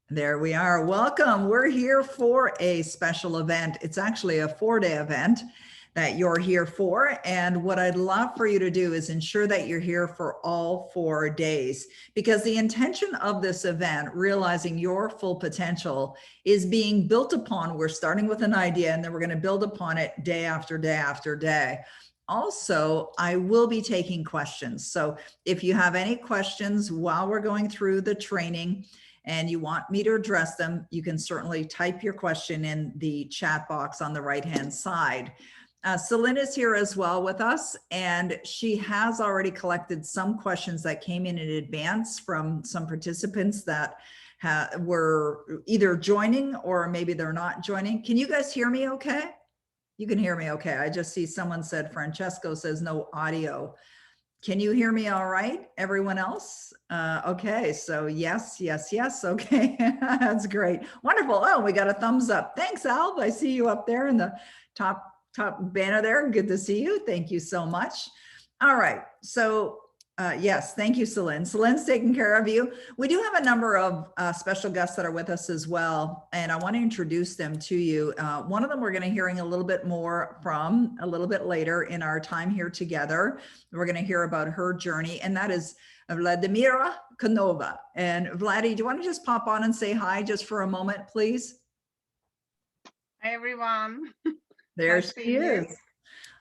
There we are. Welcome. We're here for a special event. It's actually a 4-day event that you're here for. And what I'd love for you to do is ensure that you're here for all 4 days, because the intention of this event, realizing your full potential, is being built upon. We're starting with an idea and then we're going to build upon it day after day after day. Also, I will be taking questions. So if you have any questions while we're going through the training, and you want me to address them, you can certainly type your question in the chat box on the right-hand side. Celine is here as well with us, and she has already collected some questions that came in advance from some participants that were either joining or maybe they're not joining. Can you guys hear me okay? You can hear me okay. I just see someone said, Francesco says no audio. Can you hear me all right? Everyone else? Okay, so yes. Okay, that's great. Wonderful. Oh, we got a thumbs up. Thanks, Alv. I see you up there in the top banner there. Good to see you. Thank you so much. All right, so yes, thank you, Celine. Celine's taking care of you. We do have a number of special guests that are with us as well, and I want to introduce them to you. One of them we're going to hearing a little bit more from a little bit later in our time here together. We're going to hear about her journey, and that is Vladimir Konova. And Vladdy, do you want to just pop on and say hi just for a moment, please? Hi, everyone. There she is.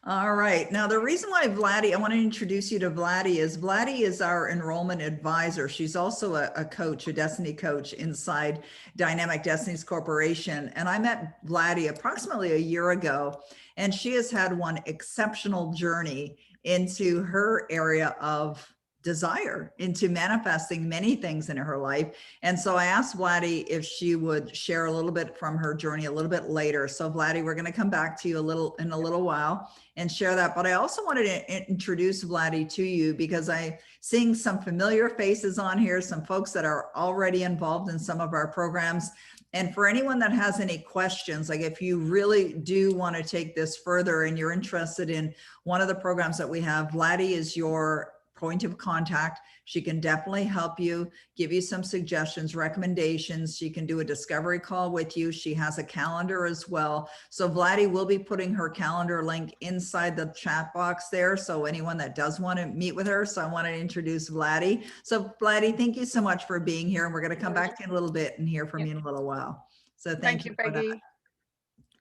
All right. Now, the reason why I want to introduce you to Vladdy is our enrollment advisor. She's also a coach, a destiny coach inside Dynamic Destinies Corporation. And I met Vladdy approximately a year ago, and she has had one exceptional journey into her area of desire, into manifesting many things in her life. And so I asked Vladdy if she would share a little bit from her journey a little bit later. So Vladdy, we're going to come back to you in a little while and share that. But I also wanted to introduce Vladdy to you because I'm seeing some familiar faces on here, some folks that are already involved in some of our programs. And for anyone that has any questions, like if you really do want to take this further and you're interested in one of the programs that we have, Vladdy is your point of contact. She can definitely help you, give you some suggestions, recommendations. She can do a discovery call with you. She has a calendar as well. So Vladdy will be putting her calendar link inside the chat box there. So anyone that does want to meet with her. So I want to introduce Vladdy. So Vladdy, thank you so much for being here. And we're going to come back to you in a little bit and hear from you in a little while. So thank you for Peggy. That.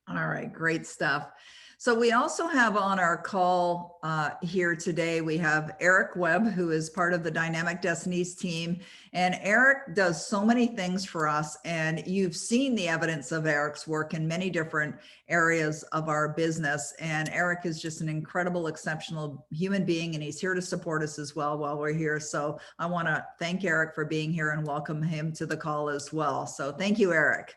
All right, great stuff. So we also have on our call here today, we have Eric Webb, who is part of the Dynamic Destinies team. And Eric does so many things for us. And you've seen the evidence of Eric's work in many different areas of our business. And Eric is just an incredible, exceptional human being. And he's here to support us as well while we're here. So I want to thank Eric for being here and welcome him to the call as well. So thank you, Eric.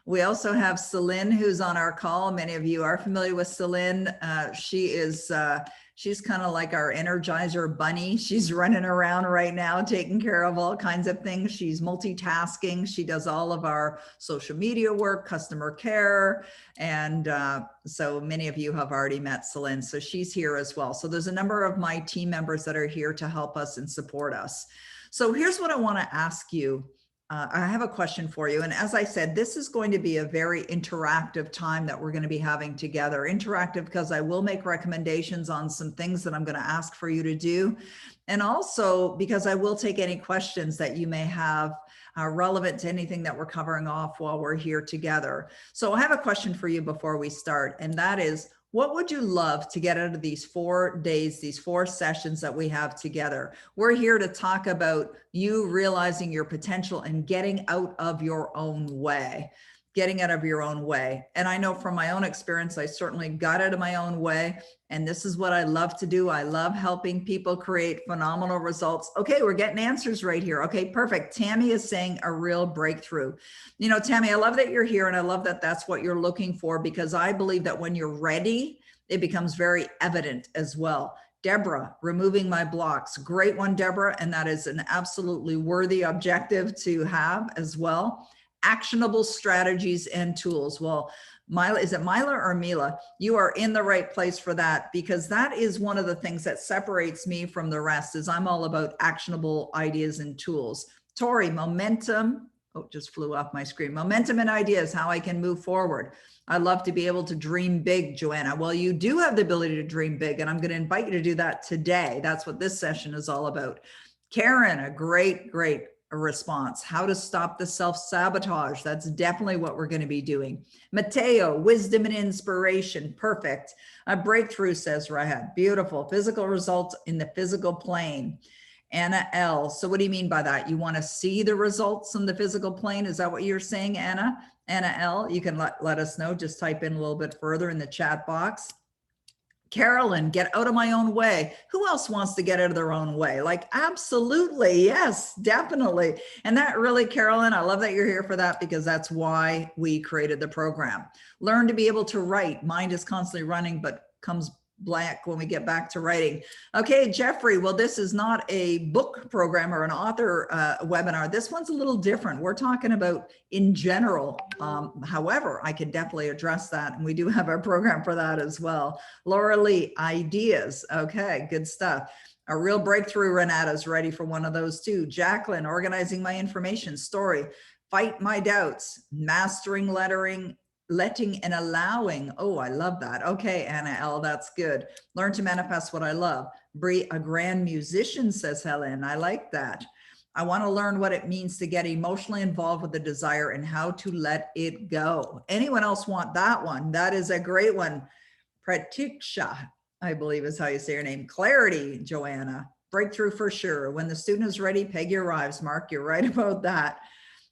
We also have Celine, who's on our call. Many of you are familiar with Celine. She's kind of like our Energizer bunny. She's running around right now, taking care of all kinds of things. She's multitasking. She does all of our social media work, customer care. And so many of you have already met Celine. So she's here as well. So there's a number of my team members that are here to help us and support us. So here's what I want to ask you. I have a question for you. And as I said, this is going to be a very interactive time that we're going to be having together. Interactive because I will make recommendations on some things that I'm going to ask for you to do. And also because I will take any questions that you may have relevant to anything that we're covering off while we're here together. So I have a question for you before we start, and that is, what would you love to get out of these 4 days, these 4 sessions that we have together? We're here to talk about you realizing your potential and getting out of your own way. Getting out of your own way. And I know from my own experience, I certainly got out of my own way. And this is what I love to do. I love helping people create phenomenal results. Okay, we're getting answers right here. Okay, perfect. Tammy is saying a real breakthrough. You know, Tammy, I love that you're here. And I love that that's what you're looking for, because I believe that when you're ready, it becomes very evident as well. Deborah, removing my blocks. Great one, Deborah. And that is an absolutely worthy objective to have as well. Actionable strategies and tools. Well, Mila, is it Mila or Mila? You are in the right place for that, because that is one of the things that separates me from the rest. Is I'm all about actionable ideas and tools. Tori, momentum Oh, just flew off my screen. Momentum and ideas, how I can move forward. I love to be able to dream big, Joanna. Well, you do have the ability to dream big, and I'm going to invite you to do that today. That's what this session is all about. Karen, a great response. How to stop the self-sabotage. That's definitely what we're going to be doing. Mateo, wisdom and inspiration. Perfect. A breakthrough, says Rahad. Beautiful. Physical results in the physical plane. Anna L. So what do you mean by that? You want to see the results in the physical plane? Is that what you're saying, Anna? Anna L. You can let us know. Just type in a little bit further in the chat box. Carolyn, get out of my own way. Who else wants to get out of their own way? Like, absolutely. Yes, definitely. And that really, Carolyn, I love that you're here for that, because that's why we created the program. Learn to be able to write. Mind is constantly running, but comes blank when we get back to writing. Okay, Jeffrey, well, this is not a book program or an author webinar. This one's a little different. We're talking about in general. However, I can definitely address that. And we do have our program for that as well. Laura Lee, ideas. Okay, good stuff. A real breakthrough. Renata's ready for one of those too. Jacqueline, organizing my information. Story, fight my doubts. Mastering lettering, letting and allowing. Oh, I love that. Okay, Anna L, that's good. Learn to manifest what I love. Bree, a grand musician, says Helen. I like that. I want to learn what it means to get emotionally involved with the desire and how to let it go. Anyone else want that one? That is a great one. Pratiksha, I believe is how you say your name. Clarity, Joanna. Breakthrough for sure. When the student is ready, Peggy arrives. Mark, you're right about that.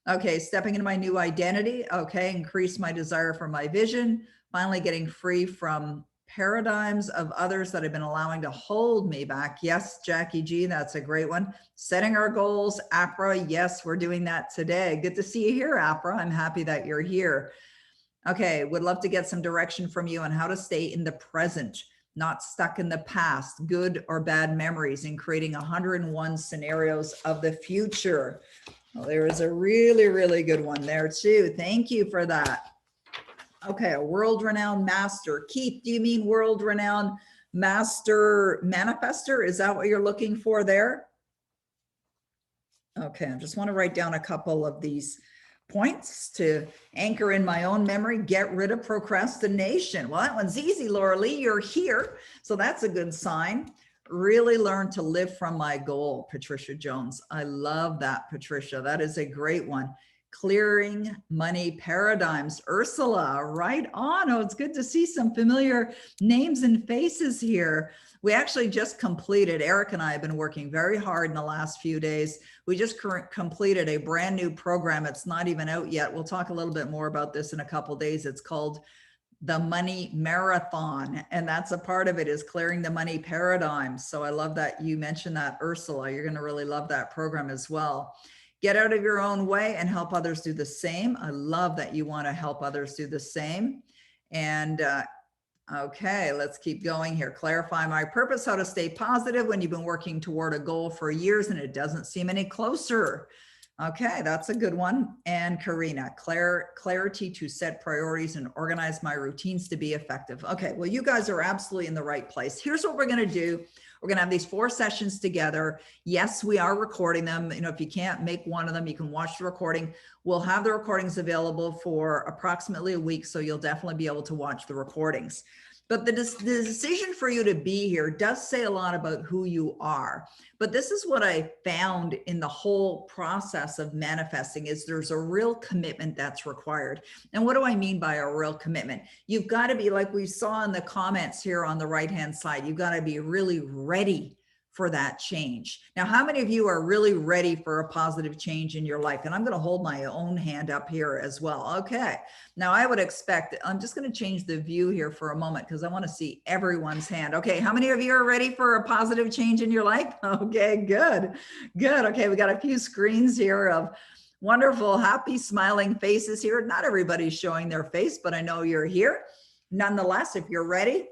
Okay, stepping into my new identity. Okay, increase my desire for my vision. Finally getting free from paradigms of others that have been allowing to hold me back. Yes, Jackie G, that's a great one. Setting our goals. APRA, yes, we're doing that today. Good to see you here, APRA. I'm happy that you're here. Okay, would love to get some direction from you on how to stay in the present, not stuck in the past, good or bad memories, and creating 101 scenarios of the future. Well, there is a really good one there too. Thank you for that. Okay, a world-renowned master. Keith, do you mean world-renowned master manifestor? Is that what you're looking for there? Okay, I just want to write down a couple of these points to anchor in my own memory. Get rid of procrastination. Well, that one's easy, Laura Lee. You're here, so that's a good sign. Really learn to live from my goal, Patricia Jones. I love that, Patricia. That is a great one. Clearing money paradigms. Ursula, right on. Oh, it's good to see some familiar names and faces here. We actually just completed, Eric and I have been working very hard in the last few days. We just completed a brand new program. It's not even out yet. We'll talk a little bit more about this in a couple of days. It's called the Money Marathon, and that's a part of it, is clearing the money paradigms. So I love that you mentioned that, Ursula. You're going to really love that program as well. Get out of your own way and help others do the same. I love that you want to help others do the same. And okay, let's keep going here. Clarify my purpose, how to stay positive when you've been working toward a goal for years and it doesn't seem any closer. Okay, that's a good one. And Karina, clarity to set priorities and organize my routines to be effective. Okay, well, you guys are absolutely in the right place. Here's what we're going to do. We're going to have these 4 sessions together. Yes, we are recording them. You know, if you can't make one of them, you can watch the recording. We'll have the recordings available for approximately a week, so you'll definitely be able to watch the recordings. But the decision for you to be here does say a lot about who you are. But this is what I found in the whole process of manifesting, is there's a real commitment that's required. And what do I mean by a real commitment? You've got to be, like we saw in the comments here on the right-hand side, you've got to be really ready for that change. Now, how many of you are really ready for a positive change in your life? And I'm going to hold my own hand up here as well. Okay. Now I would expect, I'm just going to change the view here for a moment because I want to see everyone's hand. Okay. How many of you are ready for a positive change in your life? Okay, good. Good. Okay. We got a few screens here of wonderful, happy, smiling faces here. Not everybody's showing their face, but I know you're here. Nonetheless, if you're ready,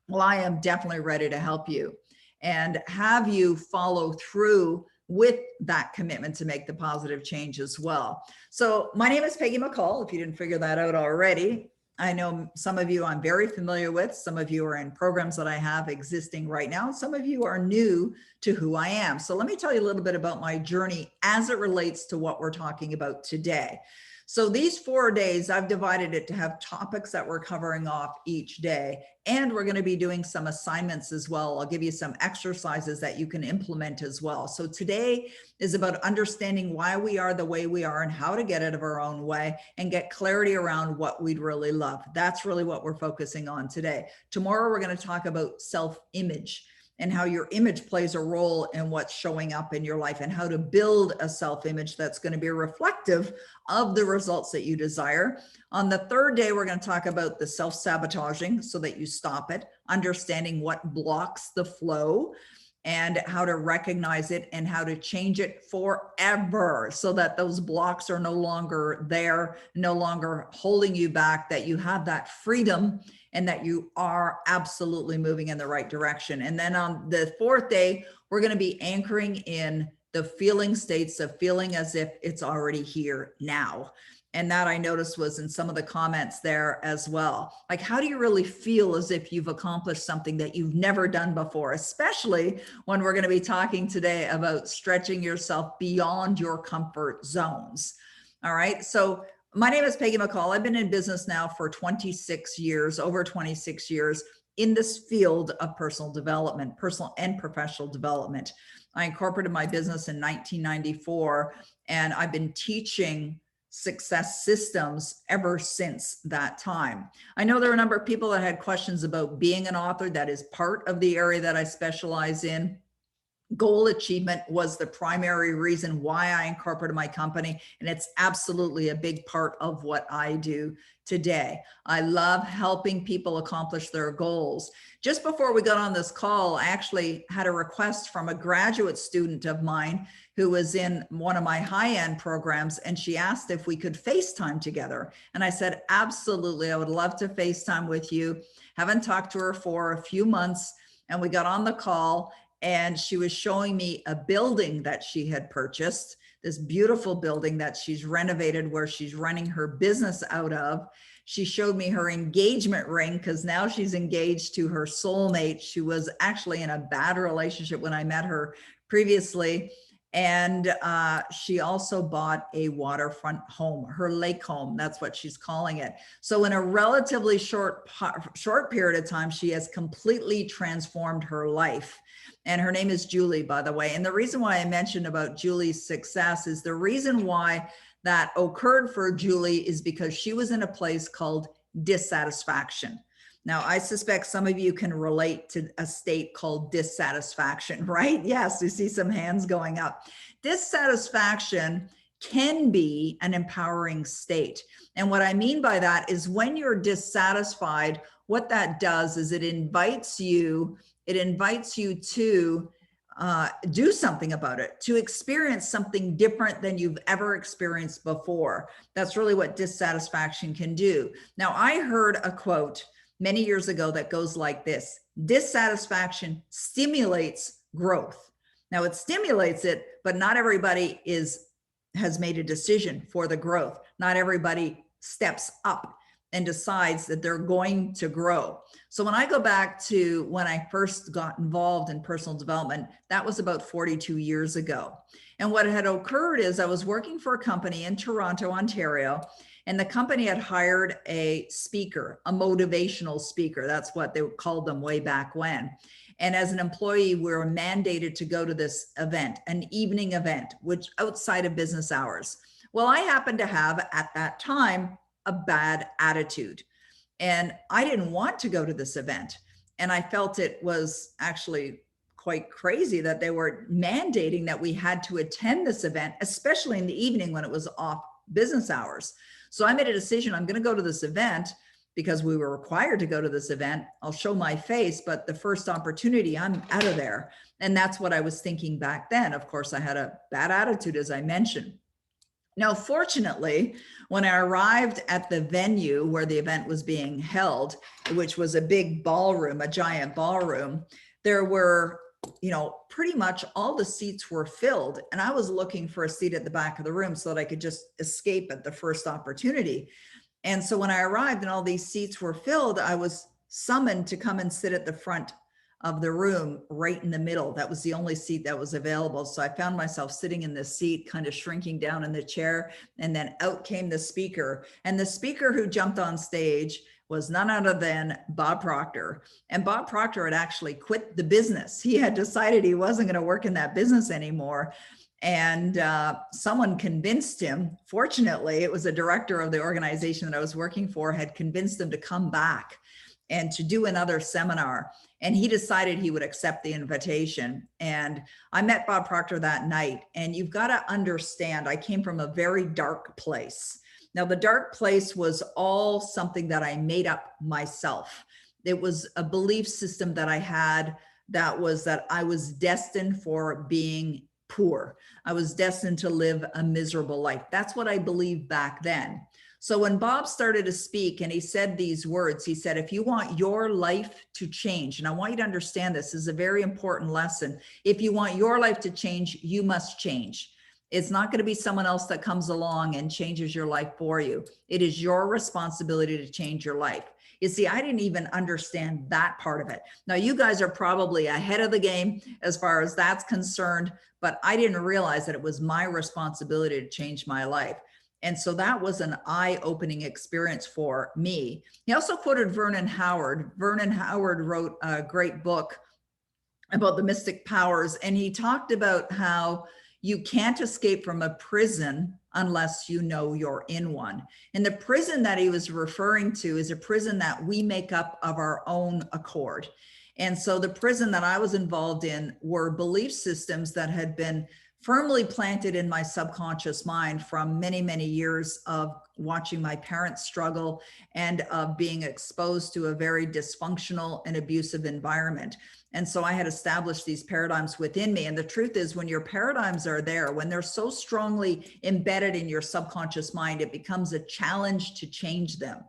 well, I am definitely ready to help you and have you follow through with that commitment to make the positive change as well. So my name is Peggy McColl, if you didn't figure that out already. I know some of you I'm very familiar with. Some of you are in programs that I have existing right now. Some of you are new to who I am. So let me tell you a little bit about my journey as it relates to what we're talking about today. So these 4 days, I've divided it to have topics that we're covering off each day. And we're going to be doing some assignments as well. I'll give you some exercises that you can implement as well. So today is about understanding why we are the way we are and how to get out of our own way and get clarity around what we'd really love. That's really what we're focusing on today. Tomorrow, we're going to talk about self-image and how your image plays a role in what's showing up in your life and how to build a self-image that's going to be reflective of the results that you desire. On the third day, we're going to talk about the self-sabotaging so that you stop it, understanding what blocks the flow and how to recognize it and how to change it forever so that those blocks are no longer there, no longer holding you back, that you have that freedom and that you are absolutely moving in the right direction. And then on the fourth day, we're going to be anchoring in the feeling states of feeling as if it's already here now. And that I noticed was in some of the comments there as well. Like, how do you really feel as if you've accomplished something that you've never done before, especially when we're going to be talking today about stretching yourself beyond your comfort zones. All right. So my name is Peggy McColl. I've been in business now for 26 years, over 26 years in this field of personal development, personal and professional development. I incorporated my business in 1994, and I've been teaching success systems ever since that time. I know there are a number of people that had questions about being an author. That is part of the area that I specialize in. Goal achievement was the primary reason why I incorporated my company, and it's absolutely a big part of what I do today. I love helping people accomplish their goals. Just before we got on this call, I actually had a request from a graduate student of mine who was in one of my high-end programs, and she asked if we could FaceTime together. And I said, absolutely, I would love to FaceTime with you. Haven't talked to her for a few months, and we got on the call, and she was showing me a building that she had purchased, this beautiful building that she's renovated where she's running her business out of. She showed me her engagement ring because now she's engaged to her soulmate. She was actually in a bad relationship when I met her previously. And she also bought a waterfront home, her lake home. That's what she's calling it. So in a relatively short period of time, she has completely transformed her life. And her name is Julie, by the way. And the reason why I mentioned about Julie's success is the reason why that occurred for Julie is because she was in a place called dissatisfaction. Now, I suspect some of you can relate to a state called dissatisfaction, right? Yes, you see some hands going up. Dissatisfaction can be an empowering state. And what I mean by that is when you're dissatisfied, what that does is it invites you to do something about it, to experience something different than you've ever experienced before. That's really what dissatisfaction can do. Now, I heard a quote many years ago that goes like this: dissatisfaction stimulates growth. Now, it stimulates it, but not everybody has made a decision for the growth. Not everybody steps up and decides that they're going to grow. So when I go back to when I first got involved in personal development, that was about 42 years ago. And what had occurred is I was working for a company in Toronto, Ontario, and the company had hired a speaker, a motivational speaker. That's what they called them way back when. And as an employee, we were mandated to go to this event, an evening event, which outside of business hours. Well, I happened to have at that time a bad attitude. And I didn't want to go to this event. And I felt it was actually quite crazy that they were mandating that we had to attend this event, especially in the evening when it was off business hours. So I made a decision, I'm going to go to this event because we were required to go to this event. I'll show my face, but the first opportunity, I'm out of there. And that's what I was thinking back then. Of course, I had a bad attitude, as I mentioned. Now, fortunately, when I arrived at the venue where the event was being held, which was a big ballroom, a giant ballroom, there were, pretty much all the seats were filled. And I was looking for a seat at the back of the room so that I could just escape at the first opportunity. And so when I arrived and all these seats were filled, I was summoned to come and sit at the front of the room, right in the middle. That was the only seat that was available. So I found myself sitting in this seat, kind of shrinking down in the chair. And then out came the speaker. And the speaker who jumped on stage was none other than Bob Proctor. And Bob Proctor had actually quit the business. He had decided he wasn't going to work in that business anymore. And someone convinced him, fortunately, it was a director of the organization that I was working for, had convinced him to come back and to do another seminar. And he decided he would accept the invitation. And I met Bob Proctor that night. And you've got to understand, I came from a very dark place. Now, the dark place was all something that I made up myself. It was a belief system that I had that was that I was destined for being poor. I was destined to live a miserable life. That's what I believed back then. So when Bob started to speak and he said these words, he said, if you want your life to change, and I want you to understand this is a very important lesson. If you want your life to change, you must change. It's not going to be someone else that comes along and changes your life for you. It is your responsibility to change your life. You see, I didn't even understand that part of it. Now, you guys are probably ahead of the game as far as that's concerned, but I didn't realize that it was my responsibility to change my life. And so that was an eye-opening experience for me. He also quoted Vernon Howard. Vernon Howard wrote a great book about the mystic powers, and he talked about how you can't escape from a prison unless you know you're in one. And the prison that he was referring to is a prison that we make up of our own accord. And so the prison that I was involved in were belief systems that had been firmly planted in my subconscious mind from many, many years of watching my parents struggle and of being exposed to a very dysfunctional and abusive environment. And so I had established these paradigms within me. And the truth is, when your paradigms are there, when they're so strongly embedded in your subconscious mind, it becomes a challenge to change them.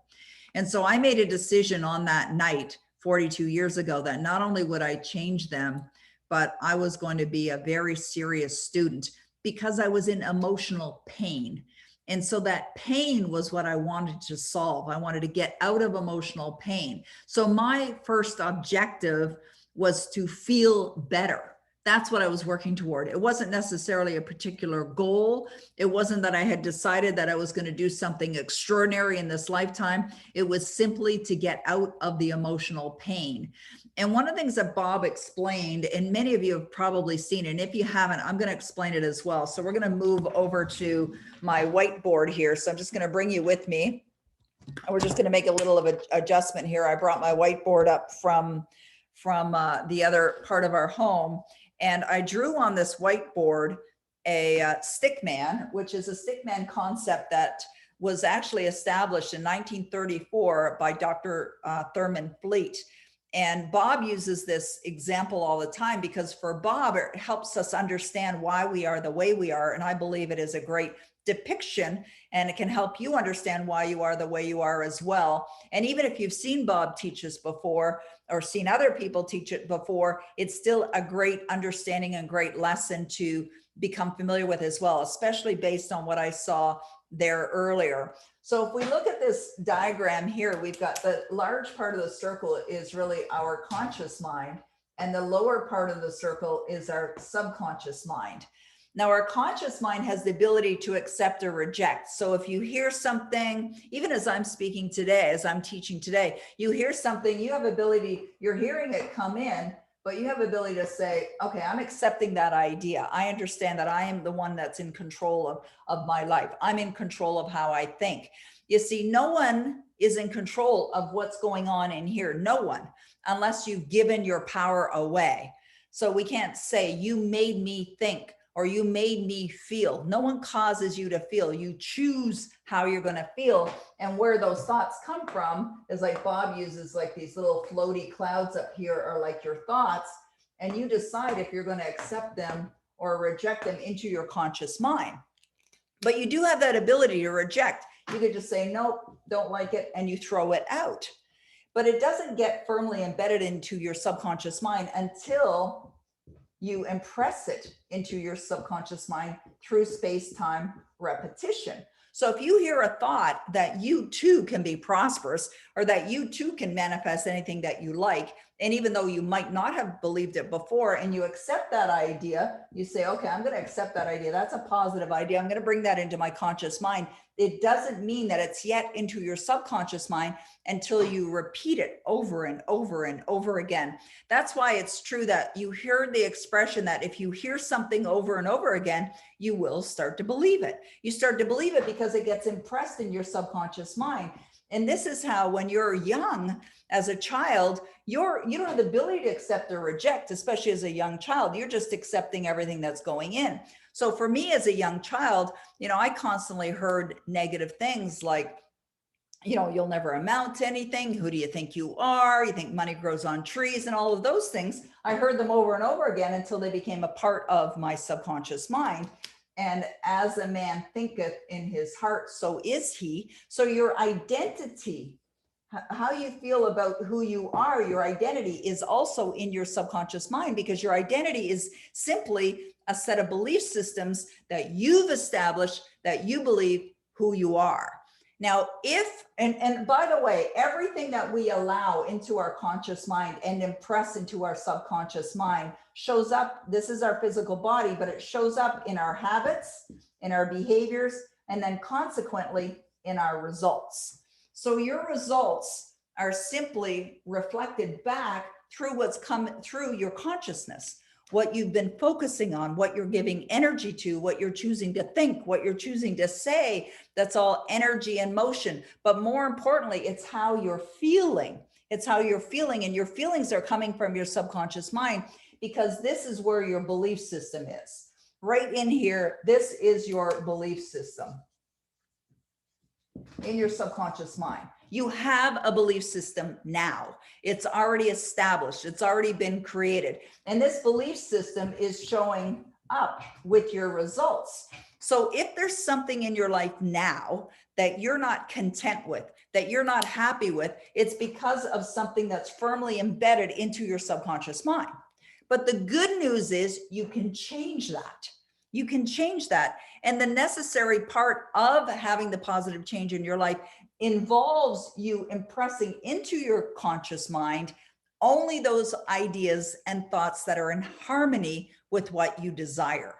And so I made a decision on that night 42 years ago that not only would I change them, but I was going to be a very serious student because I was in emotional pain. And so that pain was what I wanted to solve. I wanted to get out of emotional pain. So my first objective was to feel better. That's what I was working toward. It wasn't necessarily a particular goal. It wasn't that I had decided that I was going to do something extraordinary in this lifetime. It was simply to get out of the emotional pain. And one of the things that Bob explained, and many of you have probably seen it, and if you haven't, I'm going to explain it as well. So we're going to move over to my whiteboard here. So I'm just going to bring you with me. We're just going to make a little of an adjustment here. I brought my whiteboard up from the other part of our home. And I drew on this whiteboard a stick man, which is a stick man concept that was actually established in 1934 by Dr. Thurman Fleet. And Bob uses this example all the time because for Bob, it helps us understand why we are the way we are. And I believe it is a great depiction, and it can help you understand why you are the way you are as well. And even if you've seen Bob teach this before or seen other people teach it before, it's still a great understanding and great lesson to become familiar with as well, especially based on what I saw there earlier. So if we look at this diagram here, we've got the large part of the circle is really our conscious mind, and the lower part of the circle is our subconscious mind. Now, our conscious mind has the ability to accept or reject. So if you hear something, even as I'm speaking today, as I'm teaching today, you hear something, you have ability, you're hearing it come in, but you have ability to say, okay, I'm accepting that idea. I understand that I am the one that's in control of my life. I'm in control of how I think. You see, no one is in control of what's going on in here. No one, unless you've given your power away. So we can't say, you made me think, or you made me feel. No one causes you to feel. You choose how you're going to feel. And where those thoughts come from is like Bob uses, like these little floaty clouds up here are like your thoughts. And you decide if you're going to accept them or reject them into your conscious mind. But you do have that ability to reject. You could just say, nope, don't like it, and you throw it out. But it doesn't get firmly embedded into your subconscious mind until you impress it into your subconscious mind through space-time repetition. So if you hear a thought that you too can be prosperous, or that you too can manifest anything that you like, and even though you might not have believed it before, and you accept that idea, you say, okay, I'm going to accept that idea. That's a positive idea. I'm going to bring that into my conscious mind. It doesn't mean that it's yet into your subconscious mind until you repeat it over and over and over again. That's why it's true that you hear the expression that if you hear something over and over again, you will start to believe it. You start to believe it because it gets impressed in your subconscious mind. And this is how, when you're young, as a child, you don't have the ability to accept or reject, especially as a young child. You're just accepting everything that's going in. So for me as a young child, I constantly heard negative things like, you'll never amount to anything. Who do you think you are? You think money grows on trees, and all of those things. I heard them over and over again until they became a part of my subconscious mind. And as a man thinketh in his heart, so is he. So your identity, how you feel about who you are, your identity is also in your subconscious mind, because your identity is simply a set of belief systems that you've established that you believe who you are. Now, and by the way, everything that we allow into our conscious mind and impress into our subconscious mind shows up. This is our physical body, but it shows up in our habits, in our behaviors, and then consequently in our results. So your results are simply reflected back through what's come through your consciousness, what you've been focusing on, what you're giving energy to, what you're choosing to think, what you're choosing to say. That's all energy and motion. But more importantly, it's how you're feeling. It's how you're feeling, and your feelings are coming from your subconscious mind, because this is where your belief system is. Right in here, this is your belief system in your subconscious mind. You have a belief system now. It's already established. It's already been created. And this belief system is showing up with your results. So if there's something in your life now that you're not content with, that you're not happy with, it's because of something that's firmly embedded into your subconscious mind. But the good news is you can change that. You can change that. And the necessary part of having the positive change in your life involves you impressing into your conscious mind only those ideas and thoughts that are in harmony with what you desire.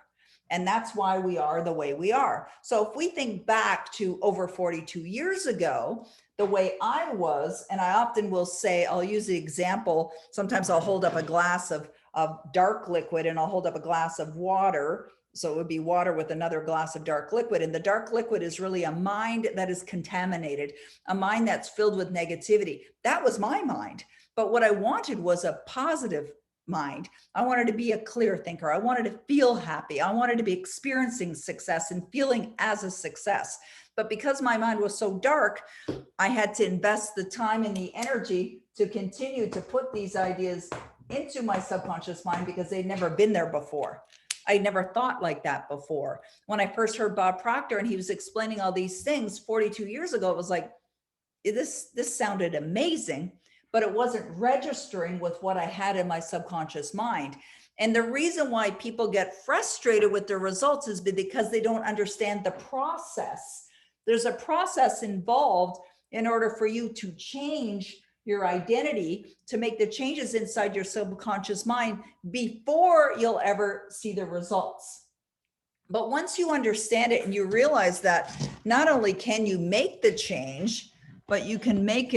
And that's why we are the way we are. So if we think back to over 42 years ago, the way I was, and I often will say, I'll use the example, sometimes I'll hold up a glass of dark liquid and I'll hold up a glass of water. So it would be water with another glass of dark liquid. And the dark liquid is really a mind that is contaminated, a mind that's filled with negativity. That was my mind. But what I wanted was a positive mind. I wanted to be a clear thinker. I wanted to feel happy. I wanted to be experiencing success and feeling as a success. But because my mind was so dark, I had to invest the time and the energy to continue to put these ideas into my subconscious mind, because they'd never been there before. I never thought like that before. When I first heard Bob Proctor and he was explaining all these things 42 years ago, it was like, this sounded amazing, but it wasn't registering with what I had in my subconscious mind. And the reason why people get frustrated with their results is because they don't understand the process. There's a process involved in order for you to change your identity, to make the changes inside your subconscious mind before you'll ever see the results. But once you understand it and you realize that not only can you make the change, but you can make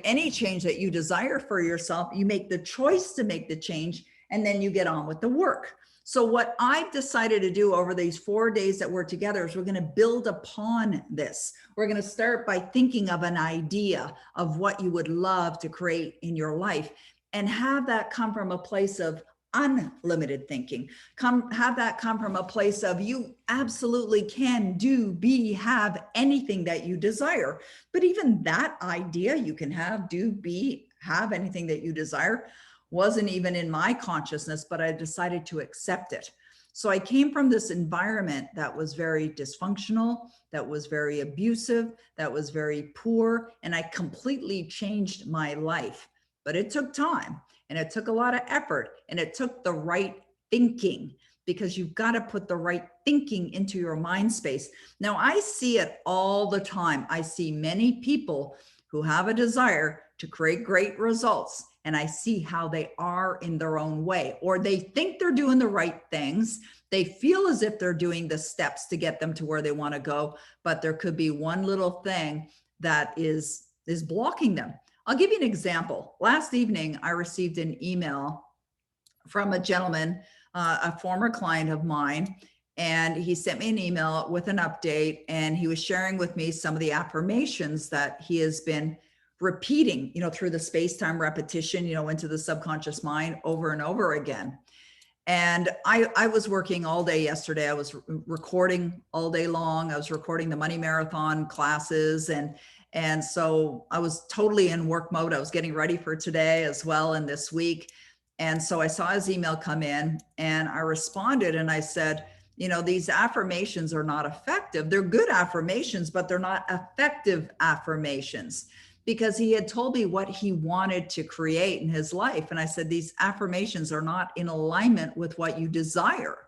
any change that you desire for yourself. You make the choice to make the change, and then you get on with the work. So what I've decided to do over these 4 days that we're together is we're going to build upon this. We're going to start by thinking of an idea of what you would love to create in your life, and have that come from a place of unlimited thinking. Have that come from a place of you absolutely can do, be, have anything that you desire. But even that idea, you can have, do, be, have anything that you desire, wasn't even in my consciousness, but I decided to accept it. So I came from this environment that was very dysfunctional, that was very abusive, that was very poor, and I completely changed my life. But it took time, and it took a lot of effort, and it took the right thinking, because you've got to put the right thinking into your mind space. Now, I see it all the time. I see many people who have a desire to create great results, and I see how they are in their own way, or they think they're doing the right things. They feel as if they're doing the steps to get them to where they want to go, but there could be one little thing that is blocking them. I'll give you an example. Last evening, I received an email from a gentleman, a former client of mine, and he sent me an email with an update, and he was sharing with me some of the affirmations that he has been repeating, through the space-time repetition, into the subconscious mind over and over again. And I was working all day yesterday. I was recording all day long. I was recording the Money Marathon classes. And so I was totally in work mode. I was getting ready for today as well and this week. And so I saw his email come in, and I responded, and I said, these affirmations are not effective. They're good affirmations, but they're not effective affirmations, because he had told me what he wanted to create in his life. And I said, these affirmations are not in alignment with what you desire.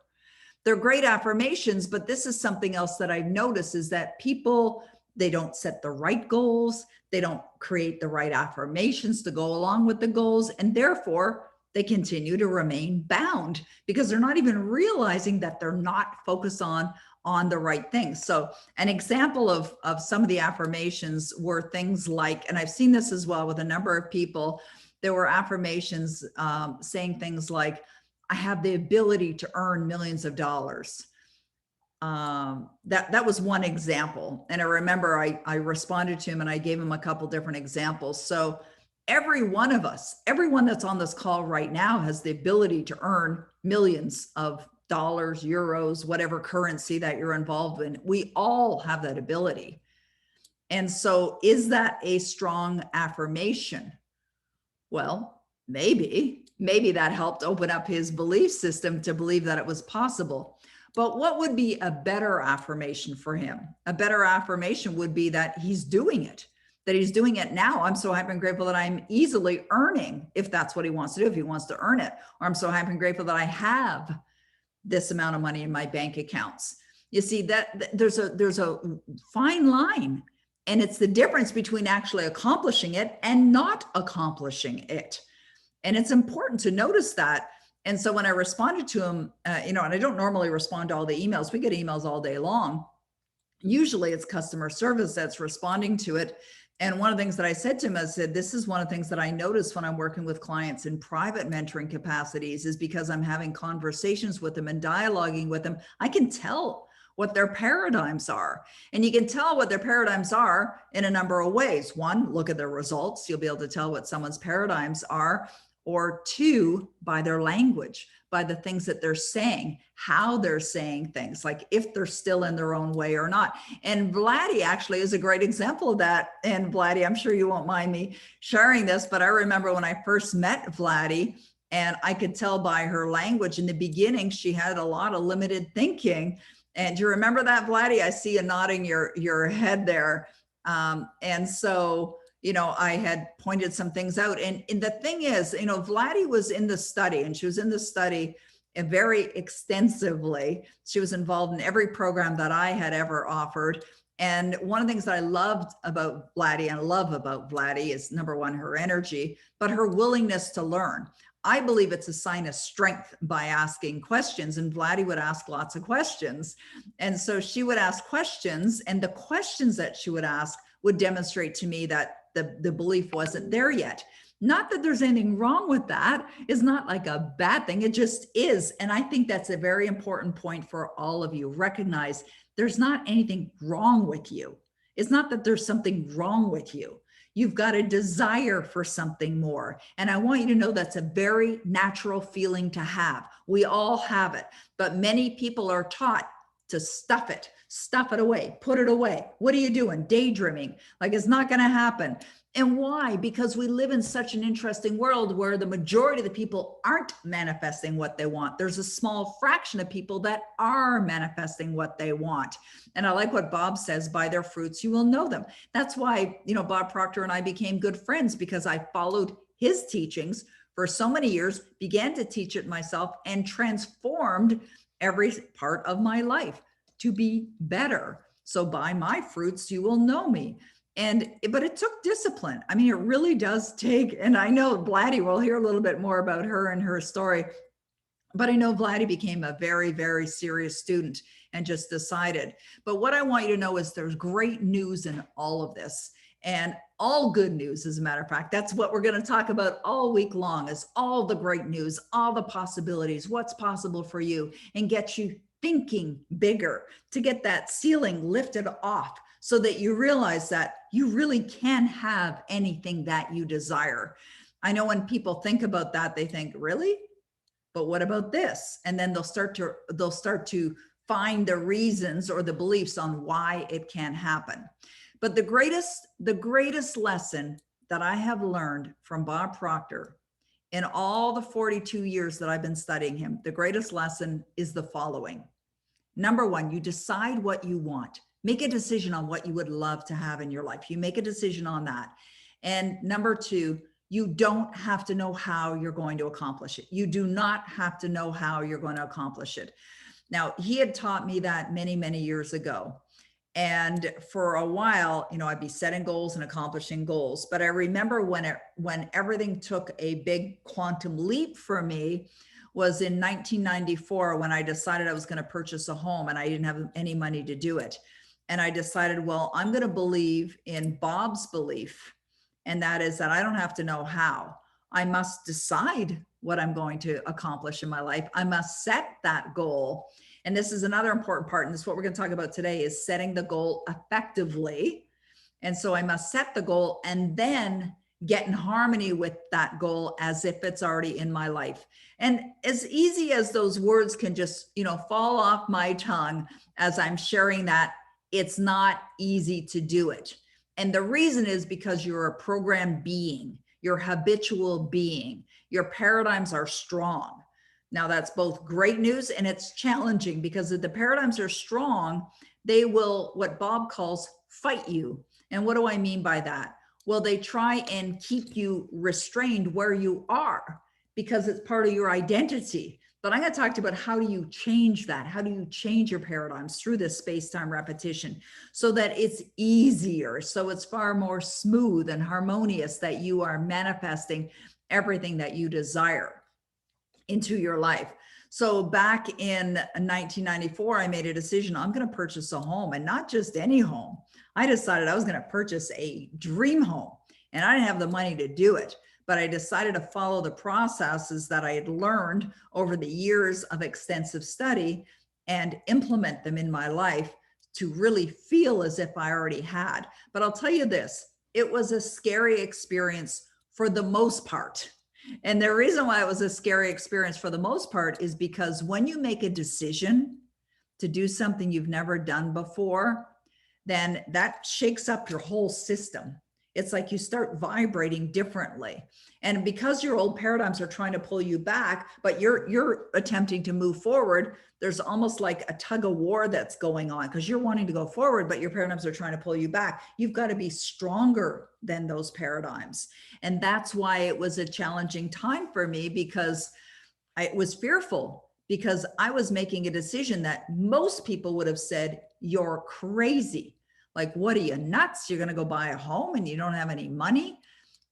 They're great affirmations, but this is something else that I've noticed, is that people, they don't set the right goals. They don't create the right affirmations to go along with the goals. And therefore, they continue to remain bound because they're not even realizing that they're not focused on the right things. So an example of some of the affirmations were things like, and I've seen this as well with a number of people, there were affirmations saying things like, I have the ability to earn millions of dollars. That was one example. And I remember I responded to him and I gave him a couple different examples. So every one of us, everyone that's on this call right now has the ability to earn millions of dollars, euros, whatever currency that you're involved in. We all have that ability. And so is that a strong affirmation? Well, maybe that helped open up his belief system to believe that it was possible. But what would be a better affirmation for him? A better affirmation would be that he's doing it. That he's doing it now. I'm so happy and grateful that I'm easily earning, if that's what he wants to do, if he wants to earn it. Or I'm so happy and grateful that I have this amount of money in my bank accounts. You see that there's a fine line, and it's the difference between actually accomplishing it and not accomplishing it. And it's important to notice that. And so when I responded to him, and I don't normally respond to all the emails, we get emails all day long. Usually it's customer service that's responding to it. And one of the things that I said to him, I said, this is one of the things that I notice when I'm working with clients in private mentoring capacities, is because I'm having conversations with them and dialoguing with them, I can tell what their paradigms are. And you can tell what their paradigms are in a number of ways. One, look at their results. You'll be able to tell what someone's paradigms are. Or two, by their language, by the things that they're saying, how they're saying things, like if they're still in their own way or not. And Vladdy actually is a great example of that. And Vladdy, I'm sure you won't mind me sharing this, but I remember when I first met Vladdy, and I could tell by her language in the beginning, she had a lot of limited thinking. And do you remember that, Vladdy? I see you nodding your head there. And so, I had pointed some things out. And the thing is, Vladdy was in the study, and she was in the study very extensively. She was involved in every program that I had ever offered. And one of the things that I loved about Vladdy and love about Vladdy is, number one, her energy, but her willingness to learn. I believe it's a sign of strength by asking questions, and Vladdy would ask lots of questions. And so she would ask questions, and the questions that she would ask would demonstrate to me that the belief wasn't there yet. Not that there's anything wrong with that. It's not like a bad thing. It just is. And I think that's a very important point for all of you. Recognize there's not anything wrong with you. It's not that there's something wrong with you. You've got a desire for something more. And I want you to know that's a very natural feeling to have. We all have it, but many people are taught to stuff it away, put it away. What are you doing? Daydreaming, like it's not going to happen. And why? Because we live in such an interesting world where the majority of the people aren't manifesting what they want. There's a small fraction of people that are manifesting what they want. And I like what Bob says, by their fruits, you will know them. That's why, Bob Proctor and I became good friends, because I followed his teachings for so many years, began to teach it myself, and transformed every part of my life to be better. So by my fruits, you will know me. But it took discipline. I mean, it really does take, and I know Vladdy, we'll hear a little bit more about her and her story, but I know Vladdy became a very, very serious student and just decided. But what I want you to know is there's great news in all of this, and all good news, as a matter of fact. That's what we're going to talk about all week long, is all the great news, all the possibilities, what's possible for you, and get you thinking bigger, to get that ceiling lifted off so that you realize that you really can have anything that you desire. I know when people think about that, they think, really? But what about this? And then they'll start to find the reasons or the beliefs on why it can happen. But the greatest lesson that I have learned from Bob Proctor in all the 42 years that I've been studying him, the greatest lesson is the following. Number one, you decide what you want. Make a decision on what you would love to have in your life. You make a decision on that. And number two, you don't have to know how you're going to accomplish it. You do not have to know how you're going to accomplish it. Now, he had taught me that many, many years ago. And for a while, I'd be setting goals and accomplishing goals. But I remember when everything took a big quantum leap for me was in 1994, when I decided I was going to purchase a home and I didn't have any money to do it. And I decided, well, I'm going to believe in Bob's belief. And that is that I don't have to know how. I must decide what I'm going to accomplish in my life. I must set that goal. And this is another important part. And this is what we're going to talk about today, is setting the goal effectively. And so I must set the goal and then get in harmony with that goal as if it's already in my life. And as easy as those words can just, fall off my tongue as I'm sharing that, it's not easy to do it. And the reason is because you're a programmed being, you're a habitual being, your paradigms are strong. Now that's both great news and it's challenging, because if the paradigms are strong, they will, what Bob calls, fight you. And what do I mean by that? Well, they try and keep you restrained where you are because it's part of your identity. But I'm going to talk to you about how do you change that? How do you change your paradigms through this space-time repetition so that it's easier, so it's far more smooth and harmonious, that you are manifesting everything that you desire into your life. So back in 1994, I made a decision. I'm going to purchase a home, and not just any home. I decided I was going to purchase a dream home, and I didn't have the money to do it. But I decided to follow the processes that I had learned over the years of extensive study and implement them in my life to really feel as if I already had. But I'll tell you this, it was a scary experience for the most part. And the reason why it was a scary experience for the most part is because when you make a decision to do something you've never done before, then that shakes up your whole system. It's like you start vibrating differently. And because your old paradigms are trying to pull you back, but you're attempting to move forward, there's almost like a tug of war that's going on, because you're wanting to go forward, but your paradigms are trying to pull you back. You've got to be stronger than those paradigms. And that's why it was a challenging time for me, because I was fearful, because I was making a decision that most people would have said, you're crazy. Like, what are you, nuts? You're going to go buy a home and you don't have any money?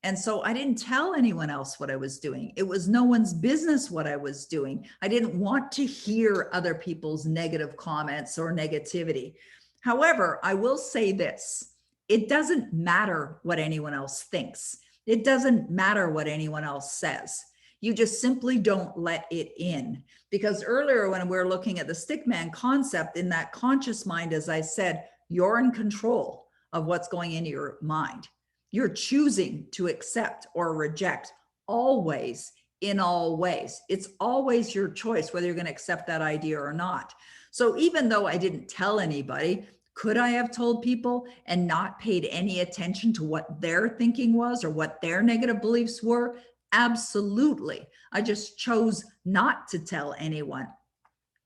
And so I didn't tell anyone else what I was doing. It was no one's business what I was doing. I didn't want to hear other people's negative comments or negativity. However, I will say this, it doesn't matter what anyone else thinks. It doesn't matter what anyone else says. You just simply don't let it in. Because earlier when we were looking at the stickman concept, in that conscious mind, as I said, you're in control of what's going into your mind. You're choosing to accept or reject always, in all ways. It's always your choice whether you're going to accept that idea or not. So even though I didn't tell anybody, could I have told people and not paid any attention to what their thinking was or what their negative beliefs were? Absolutely. I just chose not to tell anyone.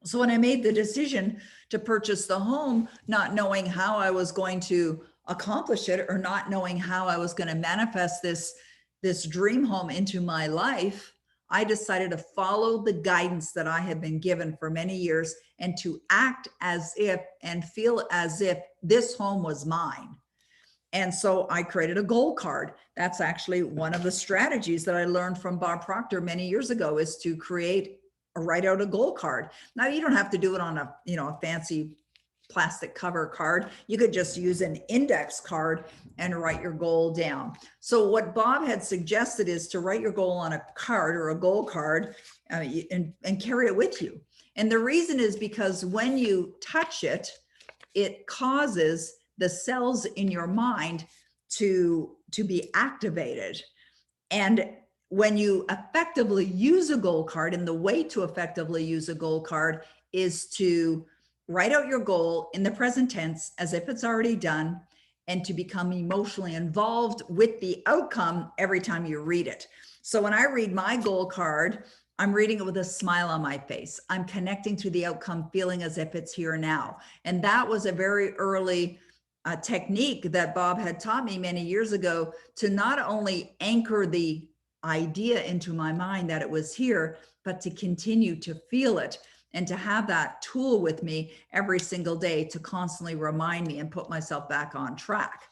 So when I made the decision to purchase the home, not knowing how I was going to accomplish it, or not knowing how I was going to manifest this dream home into my life, I decided to follow the guidance that I had been given for many years and to act as if and feel as if this home was mine. And so I created a goal card. That's actually one of the strategies that I learned from Bob Proctor many years ago, is to create or write out a goal card. Now, you don't have to do it on a, a fancy plastic cover card. You could just use an index card and write your goal down. So what Bob had suggested is to write your goal on a card or a goal card and carry it with you. And the reason is because when you touch it, it causes the cells in your mind to be activated. And when you effectively use a goal card, and the way to effectively use a goal card is to write out your goal in the present tense as if it's already done, and to become emotionally involved with the outcome every time you read it. So when I read my goal card, I'm reading it with a smile on my face. I'm connecting to the outcome, feeling as if it's here now. And that was a very early technique that Bob had taught me many years ago, to not only anchor the idea into my mind that it was here, but to continue to feel it and to have that tool with me every single day to constantly remind me and put myself back on track.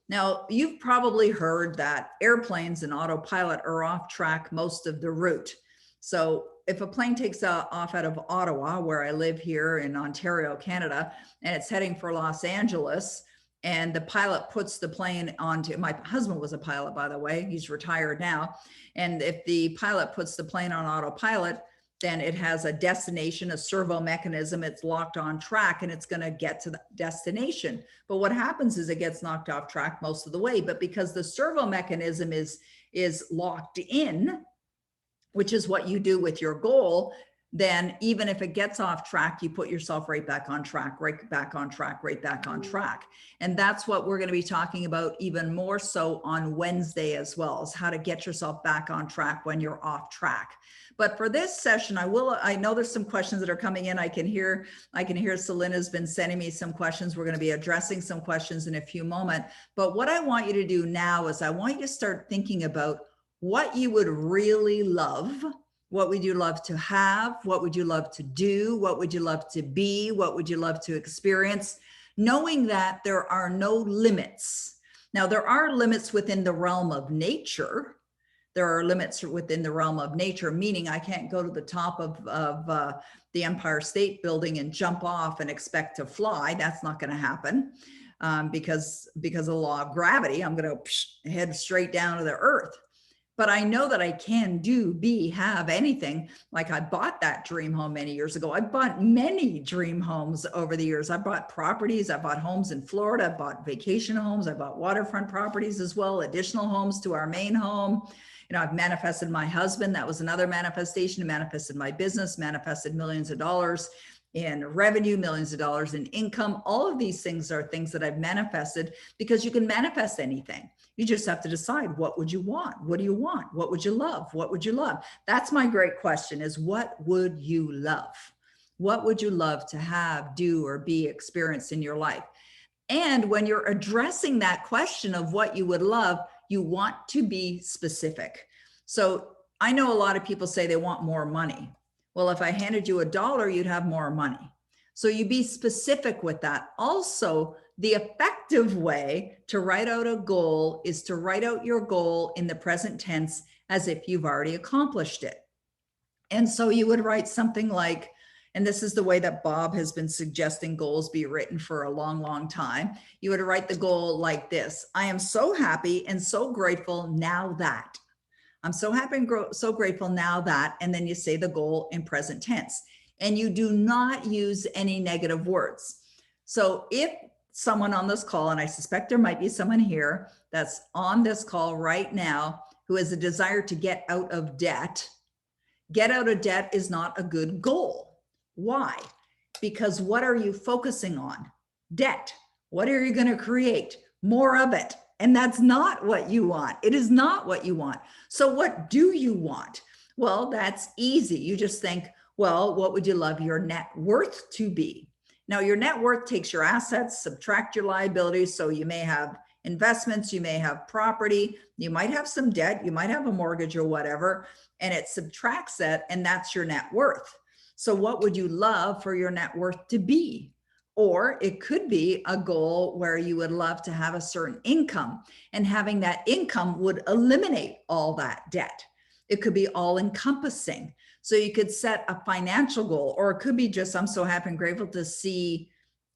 Now, you've probably heard that airplanes and autopilot are off track most of the route. So if a plane takes off out of Ottawa, where I live here in Ontario, Canada, and it's heading for Los Angeles, and the pilot puts the plane onto, my husband was a pilot, by the way, he's retired now. And if the pilot puts the plane on autopilot, then it has a destination, a servo mechanism, it's locked on track, and it's going to get to the destination. But what happens is it gets knocked off track most of the way. But because the servo mechanism is locked in, which is what you do with your goal, then even if it gets off track, you put yourself right back on track, right back on track, right back on track. And that's what we're going to be talking about even more so on Wednesday as well, is how to get yourself back on track when you're off track. But for this session, I know there's some questions that are coming in. I can hear Selena's been sending me some questions. We're going to be addressing some questions in a few moments. But what I want you to do now is I want you to start thinking about what you would really love. What would you love to have? What would you love to do? What would you love to be? What would you love to experience? Knowing that there are no limits. Now, there are limits within the realm of nature. There are limits within the realm of nature, meaning I can't go to the top of the Empire State Building and jump off and expect to fly. That's not going to happen because of the law of gravity. I'm going to head straight down to the earth. But I know that I can do, be, have anything. Like I bought that dream home many years ago. I bought many dream homes over the years. I bought properties. I bought homes in Florida. I bought vacation homes. I bought waterfront properties as well, additional homes to our main home. I've manifested my husband. That was another manifestation. Manifested my business, manifested millions of dollars in revenue, millions of dollars in income. All of these things are things that I've manifested, because you can manifest anything. You just have to decide, what would you want? What do you want? What would you love? What would you love? That's my great question, is what would you love? What would you love to have, do, or be experienced in your life? And when you're addressing that question of what you would love, you want to be specific. So I know a lot of people say they want more money. Well, if I handed you $1, you'd have more money. So you be specific with that. Also, the effective way to write out a goal is to write out your goal in the present tense as if you've already accomplished it. And so you would write something like, and this is the way that Bob has been suggesting goals be written for a long, long time. You would write the goal like this: I am so happy and so grateful now that. I'm so happy and so grateful now that, and then you say the goal in present tense. And you do not use any negative words. So if someone on this call, and I suspect there might be someone here that's on this call right now who has a desire to get out of debt is not a good goal. Why? Because what are you focusing on? Debt. What are you going to create? More of it. And that's not what you want. It is not what you want. So what do you want? Well, that's easy. You just think, well, what would you love your net worth to be? Now, your net worth takes your assets, subtract your liabilities. So you may have investments, you may have property, you might have some debt, you might have a mortgage or whatever, and it subtracts that, and that's your net worth. So what would you love for your net worth to be? Or it could be a goal where you would love to have a certain income, and having that income would eliminate all that debt. It could be all encompassing. So you could set a financial goal, or it could be just, I'm so happy and grateful to see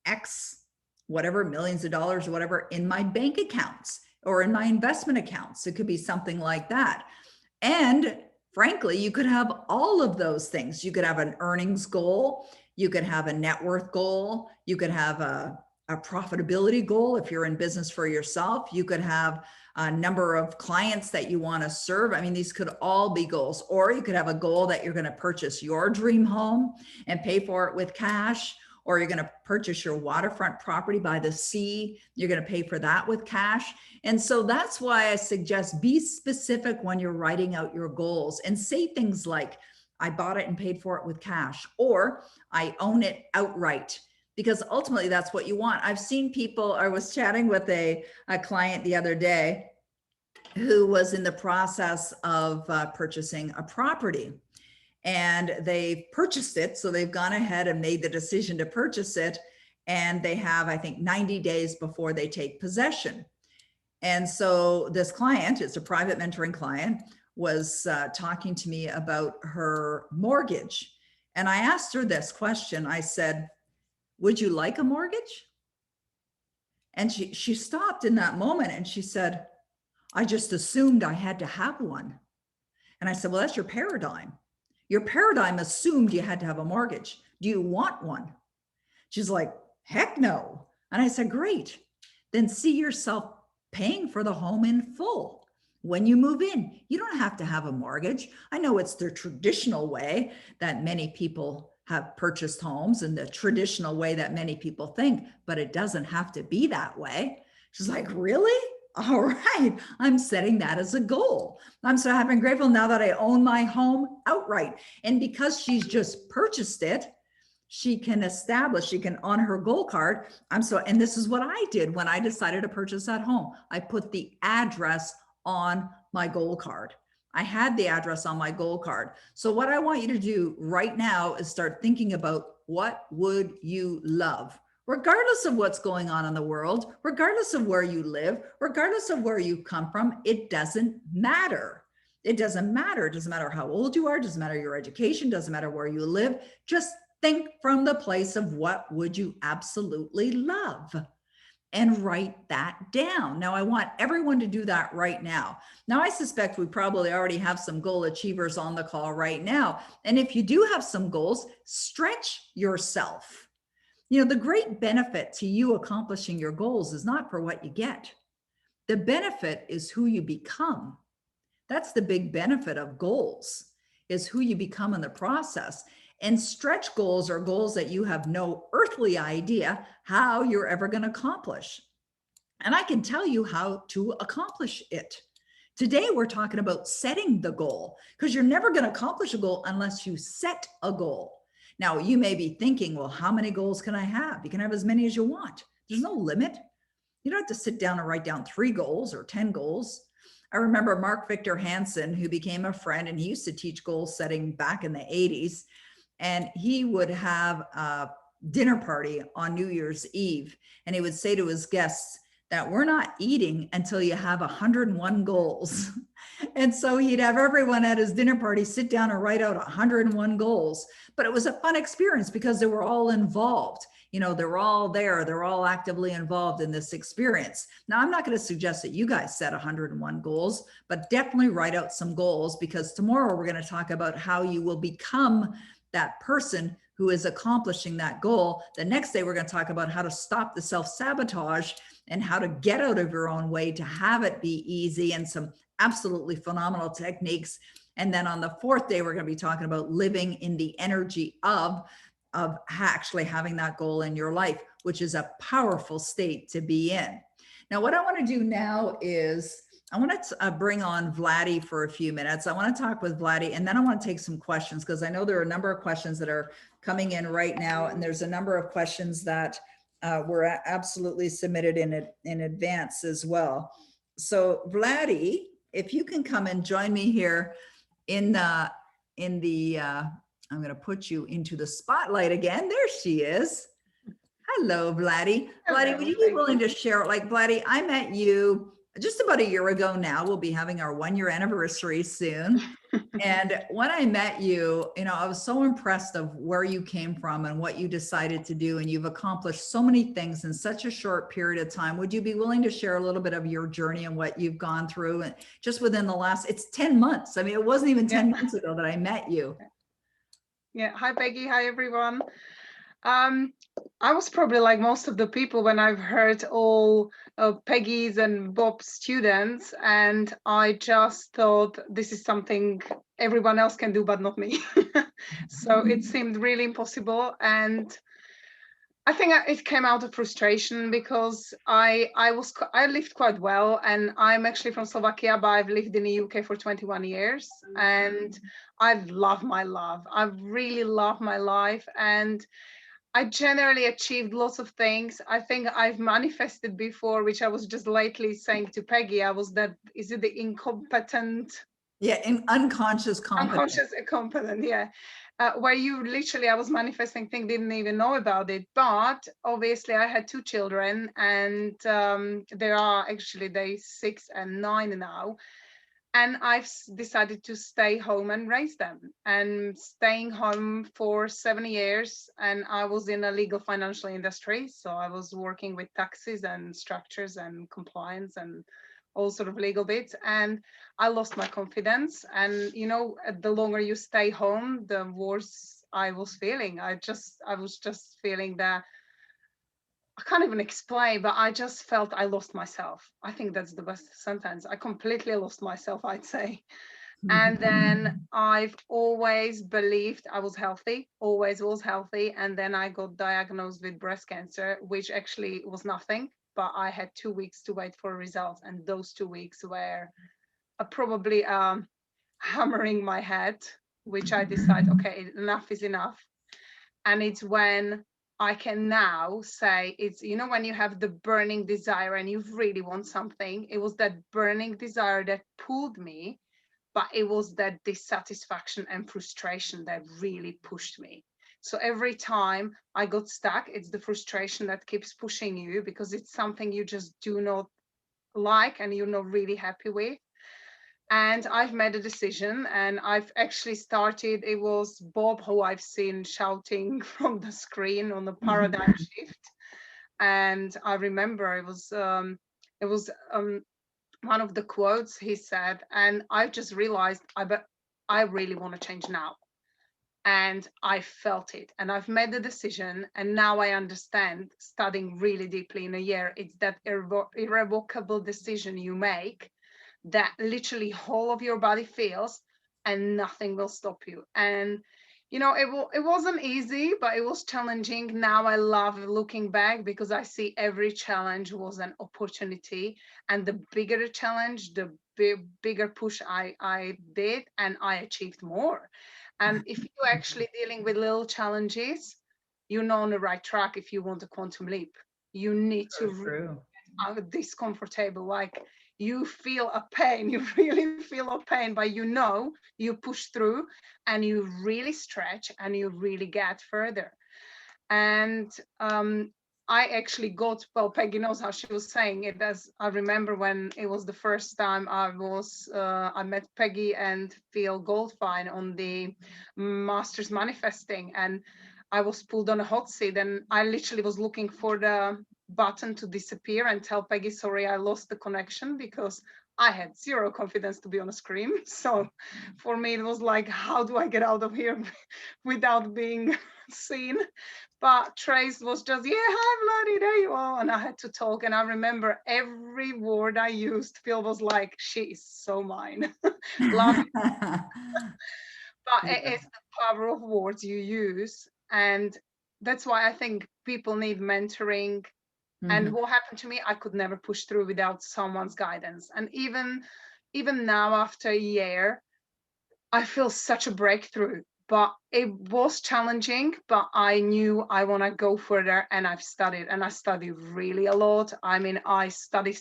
X, whatever, millions of dollars or whatever in my bank accounts or in my investment accounts. It could be something like that. And frankly, you could have all of those things. You could have an earnings goal. You could have a net worth goal. You could have a profitability goal if you're in business for yourself. You could have a number of clients that you want to serve. I mean, these could all be goals. Or you could have a goal that you're going to purchase your dream home and pay for it with cash. Or you're going to purchase your waterfront property by the sea. You're going to pay for that with cash. And so that's why I suggest be specific when you're writing out your goals, and say things like, I bought it and paid for it with cash, or I own it outright, because ultimately that's what you want. I've seen people, I was chatting with a client the other day who was in the process of purchasing a property. And they purchased it. So they've gone ahead and made the decision to purchase it. And they have, I think, 90 days before they take possession. And so this client, it's a private mentoring client, was talking to me about her mortgage. And I asked her this question. I said, would you like a mortgage? And she stopped in that moment and she said, I just assumed I had to have one. And I said, well, that's your paradigm. Your paradigm assumed you had to have a mortgage. Do you want one? She's like, heck no. And I said, great. Then see yourself paying for the home in full. When you move in, you don't have to have a mortgage. I know it's the traditional way that many people have purchased homes and the traditional way that many people think, but it doesn't have to be that way. She's like, really? All right, I'm setting that as a goal. I'm so happy and grateful now that I own my home outright. And because she's just purchased it, she can establish, she can, on her goal card, and this is what I did when I decided to purchase that home. I put the address on my goal card. I had the address on my goal card. So what I want you to do right now is start thinking about, what would you love? Regardless of what's going on in the world, regardless of where you live, regardless of where you come from, it doesn't matter. It doesn't matter. It doesn't matter how old you are. It doesn't matter your education. It doesn't matter where you live. Just think from the place of what would you absolutely love, and write that down. Now, I want everyone to do that right now. Now, I suspect we probably already have some goal achievers on the call right now. And if you do have some goals, stretch yourself. You know, the great benefit to you accomplishing your goals is not for what you get. The benefit is who you become. That's the big benefit of goals, is who you become in the process. And stretch goals are goals that you have no earthly idea how you're ever going to accomplish. And I can tell you how to accomplish it. Today, we're talking about setting the goal, because you're never going to accomplish a goal unless you set a goal. Now, you may be thinking, well, how many goals can I have? You can have as many as you want. There's no limit. You don't have to sit down and write down 3 goals or 10 goals. I remember Mark Victor Hansen, who became a friend, and he used to teach goal setting back in the 80s. And he would have a dinner party on New Year's Eve. And he would say to his guests that we're not eating until you have 101 goals. And so he'd have everyone at his dinner party sit down and write out 101 goals. But it was a fun experience because they were all involved. You know, they're all there. They're all actively involved in this experience. Now, I'm not going to suggest that you guys set 101 goals, but definitely write out some goals, because tomorrow we're going to talk about how you will become that person who is accomplishing that goal. The next day, we're going to talk about how to stop the self-sabotage and how to get out of your own way to have it be easy, and some absolutely phenomenal techniques. And then on the 4th day, we're going to be talking about living in the energy of actually having that goal in your life, which is a powerful state to be in. Now, what I want to do now is I want to bring on Vladdy for a few minutes. I want to talk with Vladdy, and then I want to take some questions, because I know there are a number of questions that are coming in right now. And there's a number of questions that were absolutely submitted in advance as well. So Vladdy, if you can come and join me here in the I'm going to put you into the spotlight again. There she is. Hello, Vladdy. Vladdy, would you be willing to share, like, Vladdy, I met you just about a year ago now. We'll be having our 1-year anniversary soon. And when I met you, I was so impressed of where you came from and what you decided to do. And you've accomplished so many things in such a short period of time. Would you be willing to share a little bit of your journey and what you've gone through? And just within the last, it's 10 months. I mean, it wasn't even 10 months ago that I met you. Yeah. Hi, Peggy. Hi, everyone. I was probably like most of the people when I've heard all Peggy's and Bob's students, and I just thought this is something everyone else can do, but not me. So it seemed really impossible. And I think it came out of frustration because I lived quite well, and I'm actually from Slovakia, but I've lived in the UK for 21 years, and I've loved my life. I've really loved my life, and I generally achieved lots of things. I think I've manifested before, which I was just lately saying to Peggy. Is it the incompetent? Yeah, unconscious competence. Unconscious incompetent, yeah. Where you literally, I was manifesting things, didn't even know about it. But obviously I had 2 children, and they're 6 and 9 now. And I've decided to stay home and raise them, and staying home for 7 years. And I was in a legal financial industry. So I was working with taxes and structures and compliance and all sort of legal bits. And I lost my confidence. And, the longer you stay home, the worse I was feeling. I was just feeling that I can't even explain, but I just felt I lost myself. I think that's the best sentence. I completely lost myself, I'd say. And then I've always believed I was healthy, always was healthy. And then I got diagnosed with breast cancer, which actually was nothing, but I had 2 weeks to wait for results. And those 2 weeks were probably hammering my head, which I decided, okay, enough is enough. And it's when I can now say, it's, when you have the burning desire and you really want something, it was that burning desire that pulled me, but it was that dissatisfaction and frustration that really pushed me. So every time I got stuck, it's the frustration that keeps pushing you, because it's something you just do not like and you're not really happy with. And I've made a decision, and I've actually started, it was Bob who I've seen shouting from the screen on the paradigm shift. And I remember it was one of the quotes he said, and I just realized I really want to change now. And I felt it, and I've made the decision. And now I understand, studying really deeply in a year, it's that irrevocable decision you make that literally whole of your body feels, and nothing will stop you. And it wasn't easy, but it was challenging. Now I love looking back, because I see every challenge was an opportunity, and the bigger the challenge, the bigger push I did, and I achieved more. And if you're actually dealing with little challenges, you're not on the right track. If you want a quantum leap, you need to get discomfortable, like you feel a pain, you really feel a pain, but you push through, and you really stretch, and you really get further. And I actually got, well, Peggy knows how she was saying it, as I remember when it was the first time I met Peggy and Phil Goldfine on the Masters Manifesting, and I was pulled on a hot seat, and I literally was looking for the button to disappear and tell Peggy, sorry, I lost the connection, because I had zero confidence to be on a screen. So for me, it was like, how do I get out of here without being seen? But Trace was just, yeah, hi, Vladdy, there you are. And I had to talk. And I remember every word I used, Phil was like, she is so mine. Love it. But it's the power of words you use. And that's why I think people need mentoring. And what happened to me, I could never push through without someone's guidance. And even now, after a year, I feel such a breakthrough but it was challenging, but I knew I want to go further, and I've studied, and I study really a lot. I mean, I study,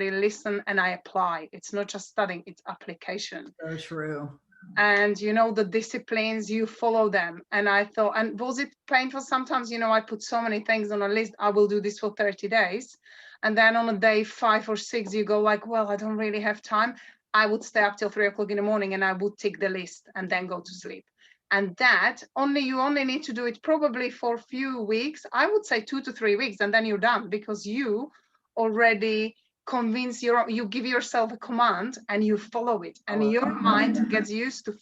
listen, and I apply. It's not just studying, it's application. So true. And you know, the disciplines, you follow them. And I thought, and was it painful? Sometimes, you know, I put so many things on a list. I will do this for 30 days. And then on a day 5 or 6, you go like, well, I don't really have time. I would stay up till 3 o'clock in the morning, and I would tick the list and then go to sleep. And that you only need to do it probably for a few weeks. I would say 2 to 3 weeks, and then you're done, because you already convince you give yourself a command and you follow it, and your mind gets used to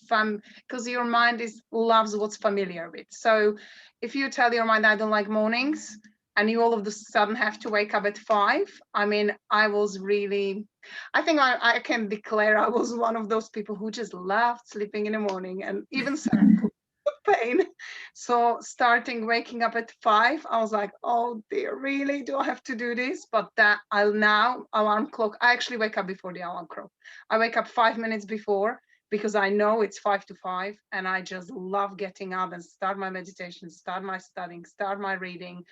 because your mind loves what's familiar with. So if you tell your mind, I don't like mornings, and you all of a sudden have to wake up at 5, I mean, I think I can declare I was one of those people who just loved sleeping in the morning, and even pain. So starting waking up at 5, I was like, oh dear, really? Do I have to do this? But that alarm clock, I actually wake up before the alarm clock. I wake up 5 minutes before, because I know it's 5 to 5, and I just love getting up and start my meditation, start my studying, start my reading.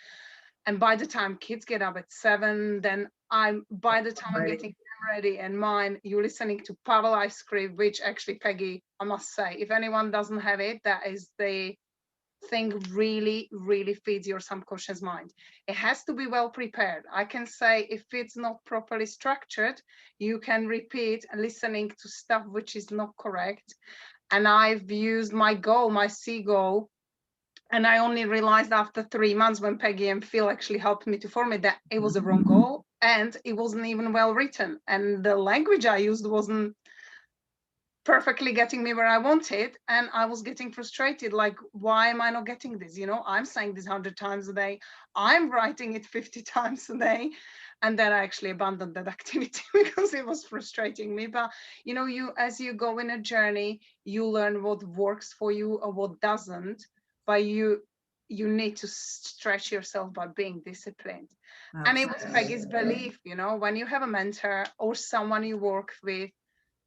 And by the time kids get up at 7, then I'm getting ready, and mine, you're listening to Pavel script, which actually, Peggy, I must say, if anyone doesn't have it, that is the thing, really, really feeds your subconscious mind. It has to be well prepared. I can say if it's not properly structured, you can repeat listening to stuff which is not correct. And I've used my C goal, and I only realized after 3 months, when Peggy and Phil actually helped me to form it, that it was a wrong goal, and it wasn't even well written. And the language I used wasn't perfectly getting me where I wanted. And I was getting frustrated, like, why am I not getting this? You know, I'm saying this 100 times a day. I'm writing it 50 times a day. And then I actually abandoned that activity because it was frustrating me. But, you know, as you go in a journey, you learn what works for you or what doesn't. But you need to stretch yourself by being disciplined. Absolutely. And it was Peggy's belief, you know, when you have a mentor or someone you work with,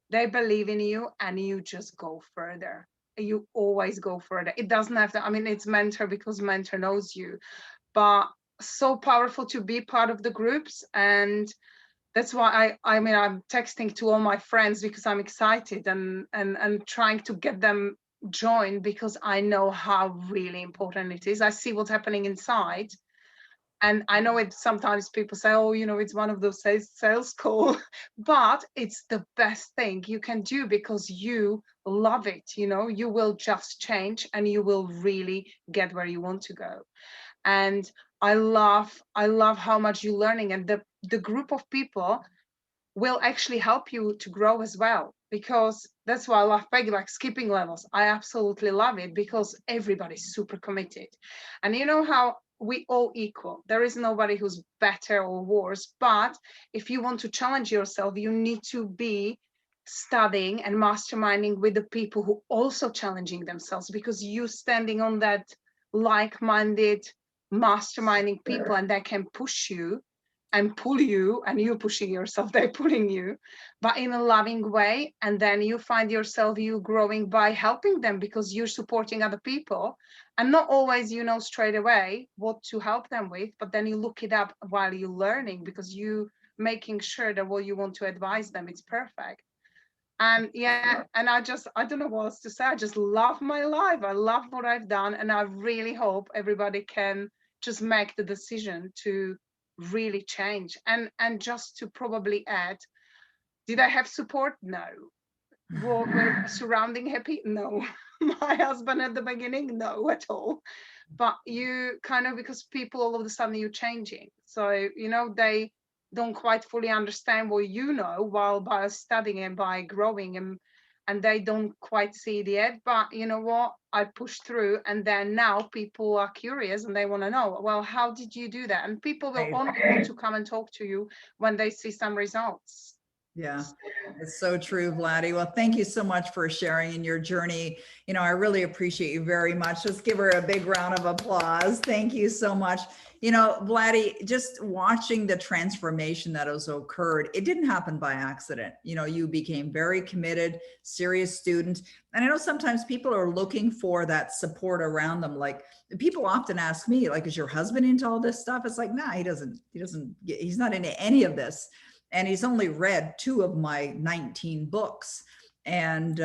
they believe in you, and you just go further. You always go further. It doesn't have to, I mean, it's mentor because mentor knows you, but so powerful to be part of the groups. And that's why I mean, I'm texting to all my friends because I'm excited, and trying to get them joined, because I know how really important it is. I see what's happening inside. And I know it, sometimes people say, oh, you know, it's one of those sales call, but it's the best thing you can do, because you love it. You know, you will just change, and you will really get where you want to go. And I love how much you're learning, and the group of people will actually help you to grow as well, because that's why I love Peggy, like skipping levels. I absolutely love it, because everybody's super committed. And you know how we all equal. There is nobody who's better or worse. But if you want to challenge yourself, you need to be studying and masterminding with the people who also challenging themselves, because you standing on that like-minded masterminding people, and they can push you and pull you, and you pushing yourself, they're pulling you, but in a loving way. And then you find yourself, you growing by helping them, because you're supporting other people, and not always, you know, straight away what to help them with, but then you look it up while you're learning, because you making sure that what you want to advise them, it's perfect. And yeah, and I don't know what else to say. I just love my life. I love what I've done, and I really hope everybody can just make the decision to really change. And just to probably add, did I have support? No. Were surrounding happy? No. My husband at the beginning? No, at all. But you kind of, because people all of a sudden you're changing, so you know, they don't quite fully understand what you know, while by studying and by growing, and they don't quite see it yet. But you know what, I pushed through, and then now people are curious, and they want to know, well, how did you do that? And people will only want to come and talk to you when they see some results. Yeah, it's so true, Vladdy. Well, thank you so much for sharing in your journey. You know, I really appreciate you very much. Let's give her a big round of applause. Thank you so much. You know, Vladdy, just watching the transformation that has occurred, it didn't happen by accident. You know, you became very committed, serious student. And I know sometimes people are looking for that support around them. Like people often ask me, like, is your husband into all this stuff? It's like, nah, he's not into any of this. And he's only read 2 of my 19 books. And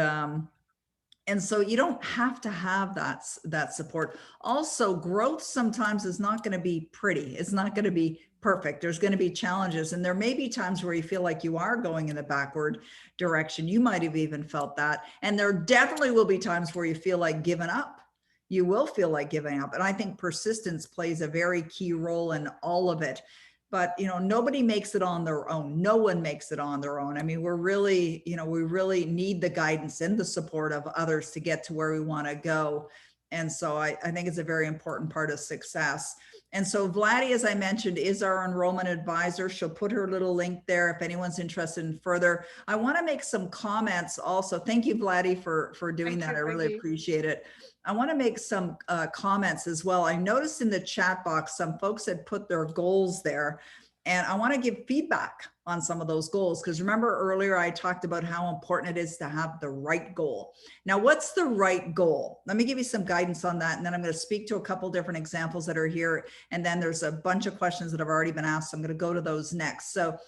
so you don't have to have that support. Also, growth sometimes is not going to be pretty. It's not going to be perfect. There's going to be challenges. And there may be times where you feel like you are going in the backward direction. You might have even felt that. And there definitely will be times where you feel like giving up. You will feel like giving up. And I think persistence plays a very key role in all of it. But, you know, nobody makes it on their own. No one makes it on their own. I mean, we're really, you know, we really need the guidance and the support of others to get to where we want to go. And so I think it's a very important part of success. And so Vladdy, as I mentioned, is our enrollment advisor. She'll put her little link there if anyone's interested in further. I want to make some comments also. Thank you, Vladdy, for doing that. I really appreciate it. I want to make some comments as well. I noticed in the chat box, some folks had put their goals there, and I want to give feedback on some of those goals. Because remember earlier, I talked about how important it is to have the right goal. Now, what's the right goal? Let me give you some guidance on that. And then I'm going to speak to a couple different examples that are here. And then there's a bunch of questions that have already been asked. So I'm going to go to those next. So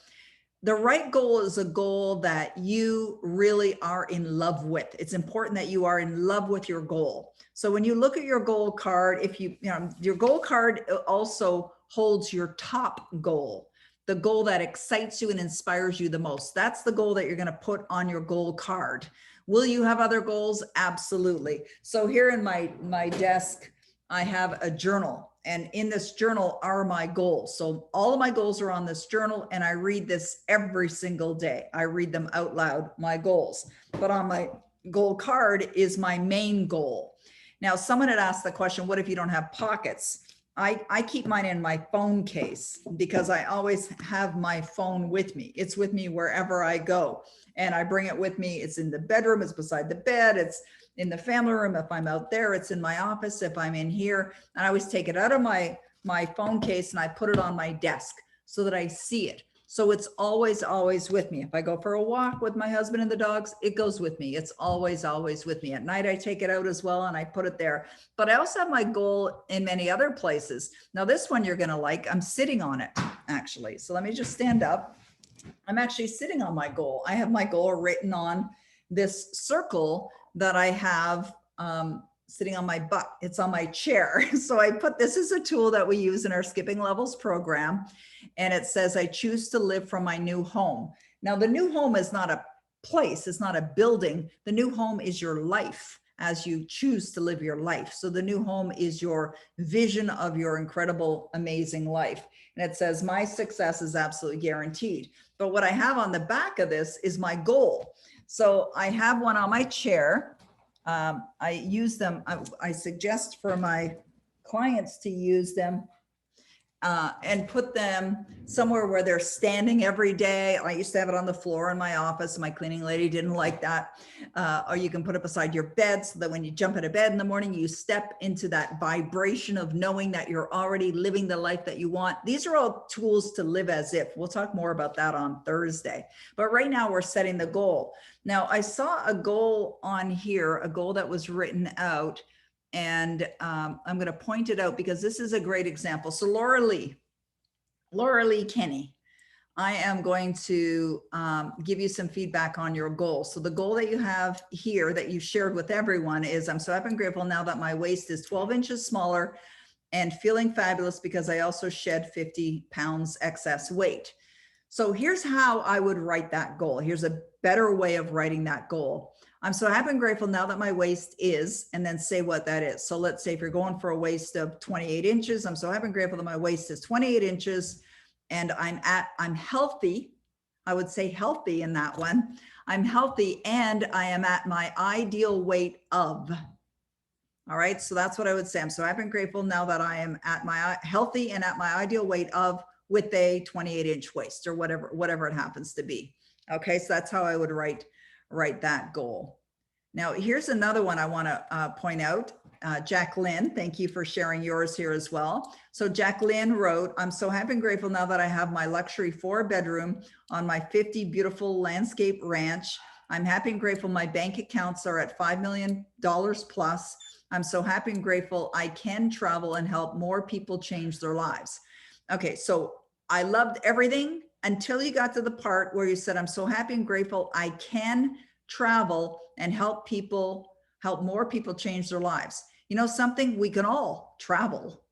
the right goal is a goal that you really are in love with. It's important that you are in love with your goal. So when you look at your goal card, if you know, your goal card also holds your top goal, the goal that excites you and inspires you the most. That's the goal that you're going to put on your goal card. Will you have other goals? Absolutely. So here in my desk, I have a journal, and in this journal are my goals. So all of my goals are on this journal, and I read this every single day. I read them out loud, my goals. But on my goal card is my main goal. Now, someone had asked the question, what if you don't have pockets? I keep mine in my phone case because I always have my phone with me. It's with me wherever I go, and I bring it with me. It's in the bedroom, it's beside the bed, it's in the family room. If I'm out there, it's in my office. If I'm in here, and I always take it out of my phone case and I put it on my desk so that I see it. So it's always with me. If I go for a walk with my husband and the dogs, it goes with me. It's always with me. At night, I take it out as well and I put it there. But I also have my goal in many other places. Now, this one you're going to like. I'm sitting on it, actually. So let me just stand up. I'm actually sitting on my goal. I have my goal written on this circle that I have sitting on my butt. It's on my chair. So I put, this is a tool that we use in our Skipping Levels program. And it says, I choose to live from my new home. Now, the new home is not a place. It's not a building. The new home is your life as you choose to live your life. So the new home is your vision of your incredible, amazing life. And it says, my success is absolutely guaranteed. But what I have on the back of this is my goal. So I have one on my chair. I use them. I suggest for my clients to use them and put them somewhere where they're standing every day. I used to have it on the floor in my office. My cleaning lady didn't like that. Or you can put it beside your bed so that when you jump out of bed in the morning, you step into that vibration of knowing that you're already living the life that you want. These are all tools to live as if. We'll talk more about that on Thursday. But right now we're setting the goal. Now, I saw a goal on here, a goal that was written out. And I'm going to point it out because this is a great example. So Laura Lee Kenny, I am going to give you some feedback on your goal. So the goal that you have here that you shared with everyone is, I'm so happy and grateful now that my waist is 12 inches smaller and feeling fabulous because I also shed 50 pounds excess weight. So here's how I would write that goal. Here's a better way of writing that goal. I'm so happy and grateful now that my waist is, and then say what that is. So let's say if you're going for a waist of 28 inches, I'm so happy and grateful that my waist is 28 inches and I'm healthy. I would say healthy in that one. I'm healthy and I am at my ideal weight of. All right. So that's what I would say. I'm so happy and grateful now that I am at my healthy and at my ideal weight of with a 28-inch waist or whatever it happens to be. Okay, so that's how I would write that goal. Now, here's another one I want to point out. Jacqueline, thank you for sharing yours here as well. So Jacqueline wrote, I'm so happy and grateful now that I have my luxury 4-bedroom on my 50 beautiful landscape ranch. I'm happy and grateful my bank accounts are at $5 million plus. I'm so happy and grateful I can travel and help more people change their lives. Okay, so I loved everything until you got to the part where you said, I'm so happy and grateful I can travel and help more people change their lives. You know something, we can all travel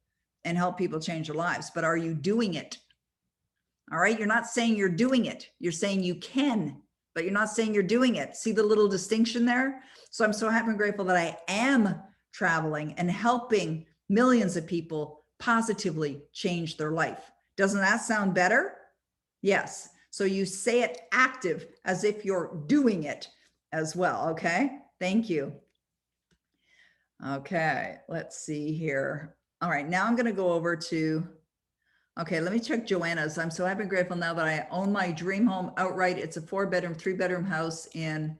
and help people change their lives, but are you doing it? All right, you're not saying you're doing it. You're saying you can, but you're not saying you're doing it. See the little distinction there? So I'm so happy and grateful that I am traveling and helping millions of people positively change their life. Doesn't that sound better? Yes. So you say it active as if you're doing it as well. Okay. Thank you. Okay. Let's see here. All right. Now I'm going to go over to, okay, let me check Joanna's. I'm so happy and grateful now that I own my dream home outright. It's a 4-bedroom, 3-bedroom house in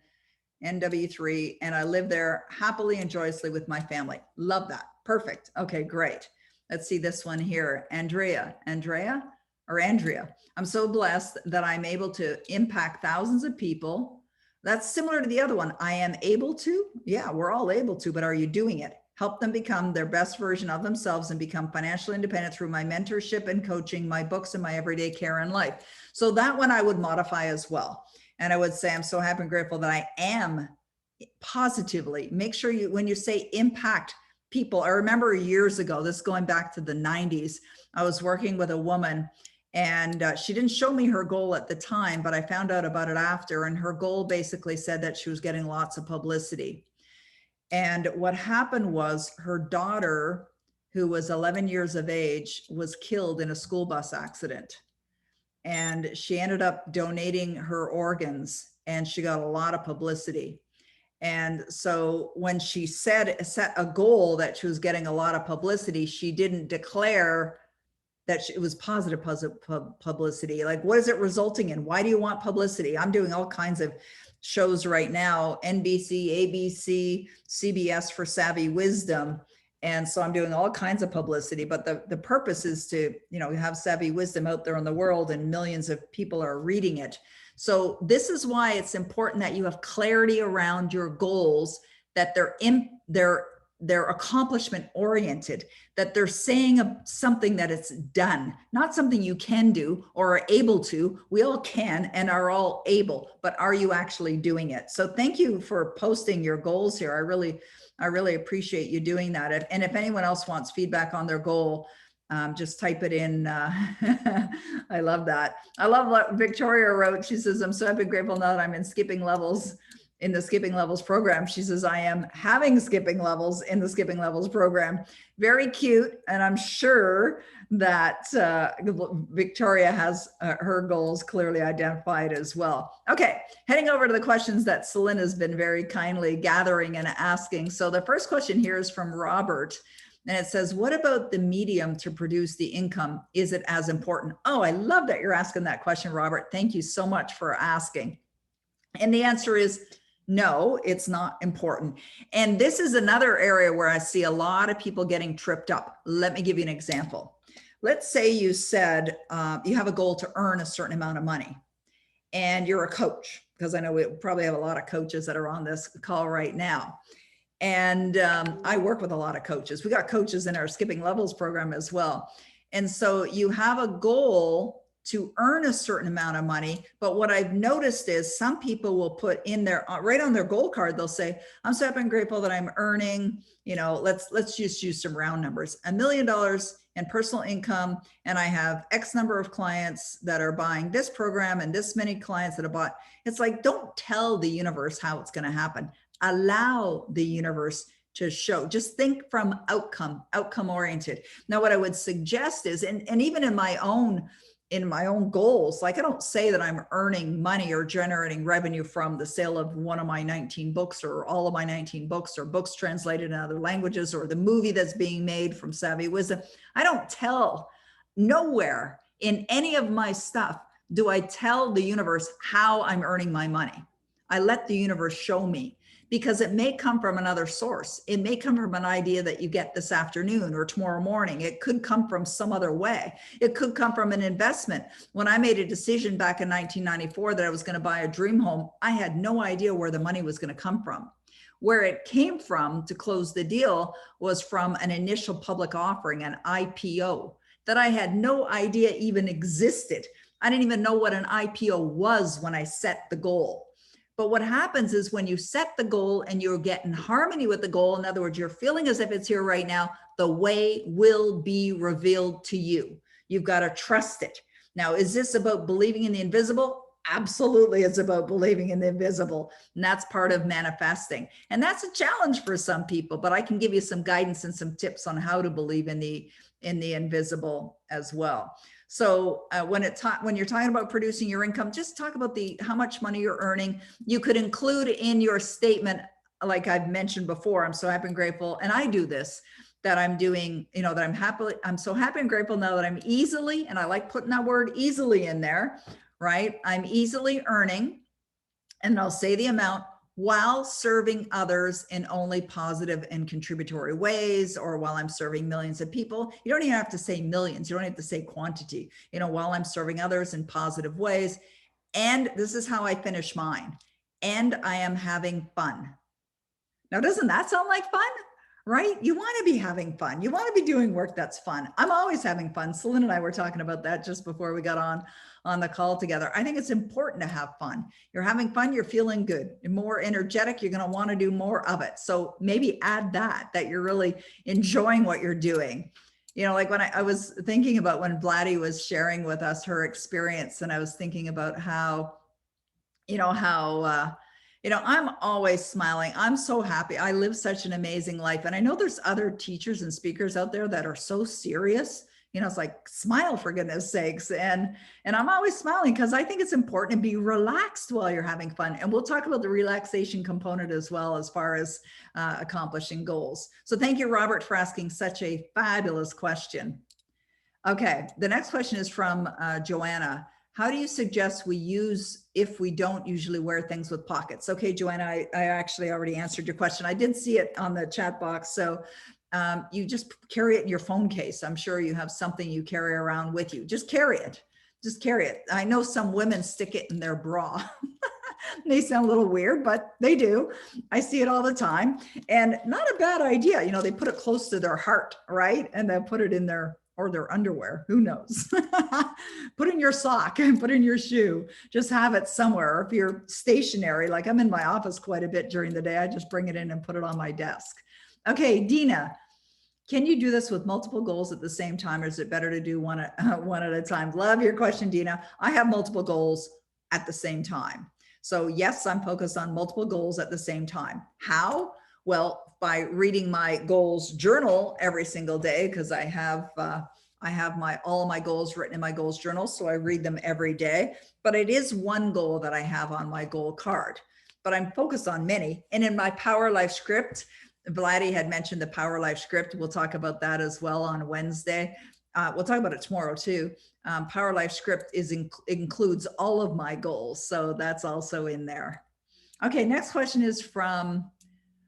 NW3, and I live there happily and joyously with my family. Love that. Perfect. Okay, great. Let's see this one here. Andrea. I'm so blessed that I'm able to impact thousands of people. That's similar to the other one. I am able to. Yeah, we're all able to, but are you doing it? Help them become their best version of themselves and become financially independent through my mentorship and coaching, my books, and my everyday care in life. So that one I would modify as well. And I would say, I'm so happy and grateful that I am positively. Make sure you, when you say impact people, I remember years ago, this going back to the 90s, I was working with a woman and she didn't show me her goal at the time, but I found out about it after. And her goal basically said that she was getting lots of publicity. And what happened was her daughter, who was 11 years of age, was killed in a school bus accident. And she ended up donating her organs and she got a lot of publicity. And so when she set a goal that she was getting a lot of publicity, she didn't declare that it was positive publicity. Like, what is it resulting in? Why do you want publicity? I'm doing all kinds of shows right now, NBC, ABC, CBS for Savvy Wisdom. And so I'm doing all kinds of publicity, but the purpose is to, have Savvy Wisdom out there in the world and millions of people are reading it. So this is why it's important that you have clarity around your goals, that they're accomplishment oriented, that they're saying something that it's done, not something you can do or are able to. We all can and are all able, but are you actually doing it? So thank you for posting your goals here. I really appreciate you doing that. And if anyone else wants feedback on their goal, just type it in. I love that. I love what Victoria wrote. She says, I'm so happy and grateful now that I'm in the skipping levels program. She says, I am having skipping levels in the skipping levels program. Very cute. And I'm sure that Victoria has her goals clearly identified as well. Okay, heading over to the questions that Selena's been very kindly gathering and asking. So the first question here is from Robert. And it says, what about the medium to produce the income? Is it as important? Oh, I love that you're asking that question, Robert. Thank you so much for asking. And the answer is no, it's not important. And this is another area where I see a lot of people getting tripped up. Let me give you an example. Let's say you said you have a goal to earn a certain amount of money and you're a coach, because I know we probably have a lot of coaches that are on this call right now. And I work with a lot of coaches. We got coaches in our Skipping Levels program as well. And so you have a goal to earn a certain amount of money. But what I've noticed is some people will put in their, right on their goal card, they'll say, I'm so happy and grateful that I'm earning, let's just use some round numbers, $1 million in personal income. And I have X number of clients that are buying this program and this many clients that have bought. It's like, don't tell the universe how it's going to happen. Allow the universe to show. Just think from outcome oriented. Now, what I would suggest is, and even in my own goals, like I don't say that I'm earning money or generating revenue from the sale of one of my 19 books or all of my 19 books or books translated in other languages or the movie that's being made from Savvy Wisdom. I don't tell nowhere in any of my stuff Do I tell the universe how I'm earning my money? I let the universe show me, because it may come from another source. It may come from an idea that you get this afternoon or tomorrow morning. It could come from some other way. It could come from an investment. When I made a decision back in 1994 that I was going to buy a dream home, I had no idea where the money was going to come from. Where it came from to close the deal was from an initial public offering, an IPO, that I had no idea even existed. I didn't even know what an IPO was when I set the goal. But what happens is when you set the goal and you get in harmony with the goal, in other words, you're feeling as if it's here right now, the way will be revealed to you. You've got to trust it. Now, is this about believing in the invisible? Absolutely, it's about believing in the invisible. And that's part of manifesting. And that's a challenge for some people, but I can give you some guidance and some tips on how to believe in the invisible as well. So when you're talking about producing your income, just talk about how much money you're earning. You could include in your statement, like I've mentioned before, I'm so happy and grateful. And I do this, that I'm doing, that I'm so happy and grateful now that I'm easily, and I like putting that word easily in there, right? I'm easily earning, and I'll say the amount, while serving others in only positive and contributory ways, or while I'm serving millions of people. You don't even have to say millions. You don't have to say quantity, while I'm serving others in positive ways. And this is how I finish mine. And I am having fun. Now, doesn't that sound like fun? Right? You want to be having fun. You want to be doing work that's fun. I'm always having fun. Celine and I were talking about that just before we got on the call together. I think it's important to have fun. You're having fun, you're feeling good. You're more energetic, you're going to want to do more of it. So maybe add that you're really enjoying what you're doing. Like when I was thinking about when Vladdy was sharing with us her experience, and I was thinking about how I'm always smiling. I'm so happy. I live such an amazing life. And I know there's other teachers and speakers out there that are so serious. It's like, smile for goodness sakes. And I'm always smiling because I think it's important to be relaxed while you're having fun. And we'll talk about the relaxation component as well, as far as accomplishing goals. So thank you, Robert, for asking such a fabulous question. Okay, the next question is from Joanna. How do you suggest we use if we don't usually wear things with pockets? Okay, Joanna, I actually already answered your question. I did see it on the chat box. So you just carry it in your phone case. I'm sure you have something you carry around with you. Just carry it. Just carry it. I know some women stick it in their bra. They sound a little weird, but they do. I see it all the time. And not a bad idea. They put it close to their heart, right? And then put it in their underwear, who knows? Put in your sock and put in your shoe, just have it somewhere. Or if you're stationary, like I'm in my office quite a bit during the day, I just bring it in and put it on my desk. Okay, Dina, can you do this with multiple goals at the same time, or is it better to do one at a time? Love your question, Dina. I have multiple goals at the same time. So yes, I'm focused on multiple goals at the same time. How? Well, by reading my goals journal every single day, because I have all my goals written in my goals journal. So I read them every day, but it is one goal that I have on my goal card, but I'm focused on many. And in my Power Life script, Vladdy had mentioned the Power Life script. We'll talk about that as well on Wednesday. We'll talk about it tomorrow too. Power Life script includes all of my goals. So that's also in there. Okay, next question is from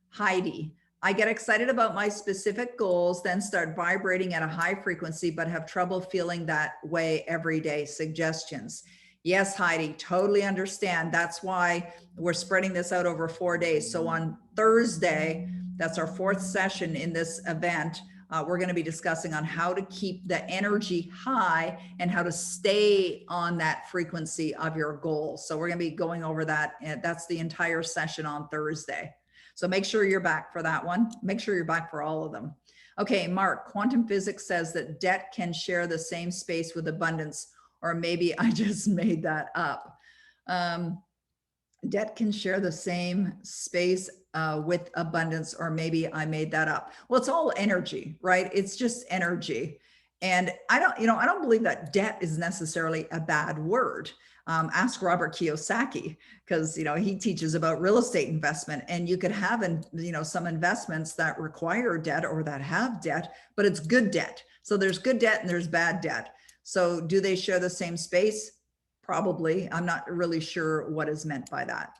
Heidi. I get excited about my specific goals, then start vibrating at a high frequency, but have trouble feeling that way every day. Suggestions? Yes, Heidi, totally understand. That's why we're spreading this out over 4 days. So on Thursday, that's our 4th session in this event. We're going to be discussing on how to keep the energy high and how to stay on that frequency of your goal. So we're going to be going over that. And that's the entire session on Thursday. So make sure you're back for that one. Make sure you're back for all of them. Okay, Mark, quantum physics says that debt can share the same space with abundance, or maybe I just made that up. Debt can share the same space with abundance, or maybe I made that up. Well, it's all energy, right? It's just energy. And I don't believe that debt is necessarily a bad word. Ask Robert Kiyosaki, because he teaches about real estate investment, and you could have some investments that require debt or that have debt, but it's good debt. So there's good debt and there's bad debt. So do they share the same space? Probably. I'm not really sure what is meant by that.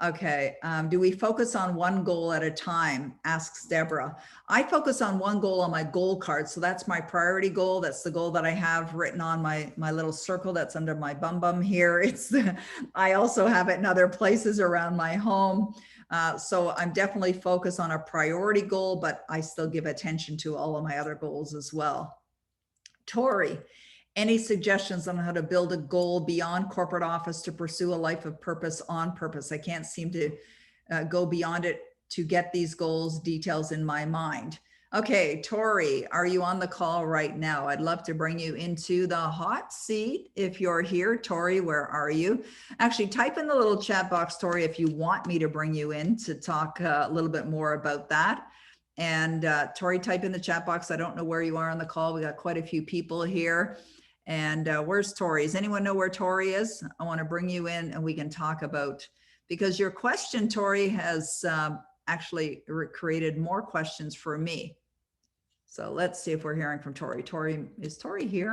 Okay. Do we focus on one goal at a time? Asks Deborah. I focus on one goal on my goal card. So that's my priority goal. That's the goal that I have written on my little circle that's under my bum here. I also have it in other places around my home. So I'm definitely focused on a priority goal, but I still give attention to all of my other goals as well. Tori, any suggestions on how to build a goal beyond corporate office to pursue a life of purpose on purpose? I can't seem to go beyond it to get these goals details in my mind. Okay, Tori, are you on the call right now? I'd love to bring you into the hot seat if you're here. Tori, where are you? Actually, type in the little chat box, Tori, if you want me to bring you in to talk a little bit more about that. And Tori, type in the chat box. I don't know where you are on the call. We got quite a few people here. And where's Tori? Does anyone know where Tori is? I want to bring you in and we can talk about, because your question, Tori, has actually created more questions for me. So let's see if we're hearing from Tori. Tori, is Tori here?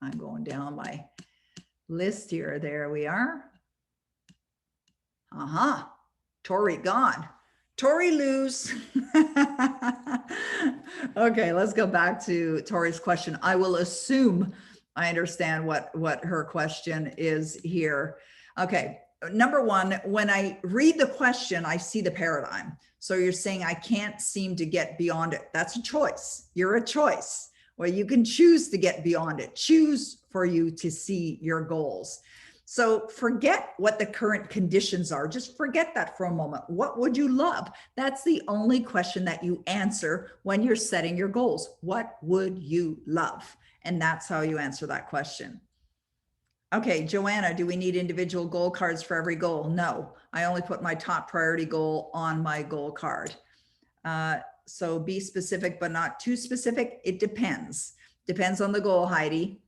I'm going down my list here. There we are. Tori gone. Tori lose. Okay, let's go back to Tori's question. I will assume I understand what her question is here. Okay, number one, when I read the question, I see the paradigm. So you're saying I can't seem to get beyond it. That's a choice. You're a choice. Well, you can choose to get beyond it. Choose for you to see your goals. So forget what the current conditions are. Just forget that for a moment. What would you love? That's the only question that you answer when you're setting your goals. What would you love? And that's how you answer that question. Okay, Joanna, do we need individual goal cards for every goal? No, I only put my top priority goal on my goal card. So be specific, but not too specific. It depends. Depends on the goal, Heidi.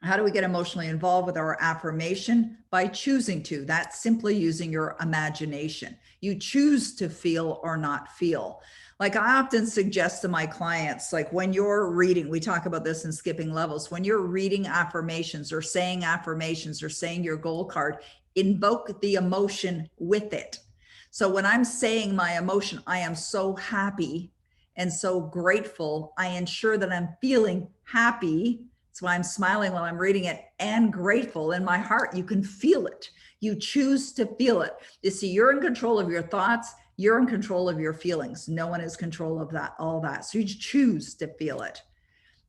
How do we get emotionally involved with our affirmation? By choosing to. That's simply using your imagination. You choose to feel or not feel. Like I often suggest to my clients, like when you're reading, we talk about this in skipping levels, when you're reading affirmations or saying your goal card, invoke the emotion with it. So when I'm saying my emotion, I am so happy and so grateful, I ensure that I'm feeling happy. That's why I'm smiling while I'm reading it and grateful in my heart. You can feel it. You choose to feel it. You see, you're in control of your thoughts. You're in control of your feelings. No one is in control of that, all that. So you choose to feel it.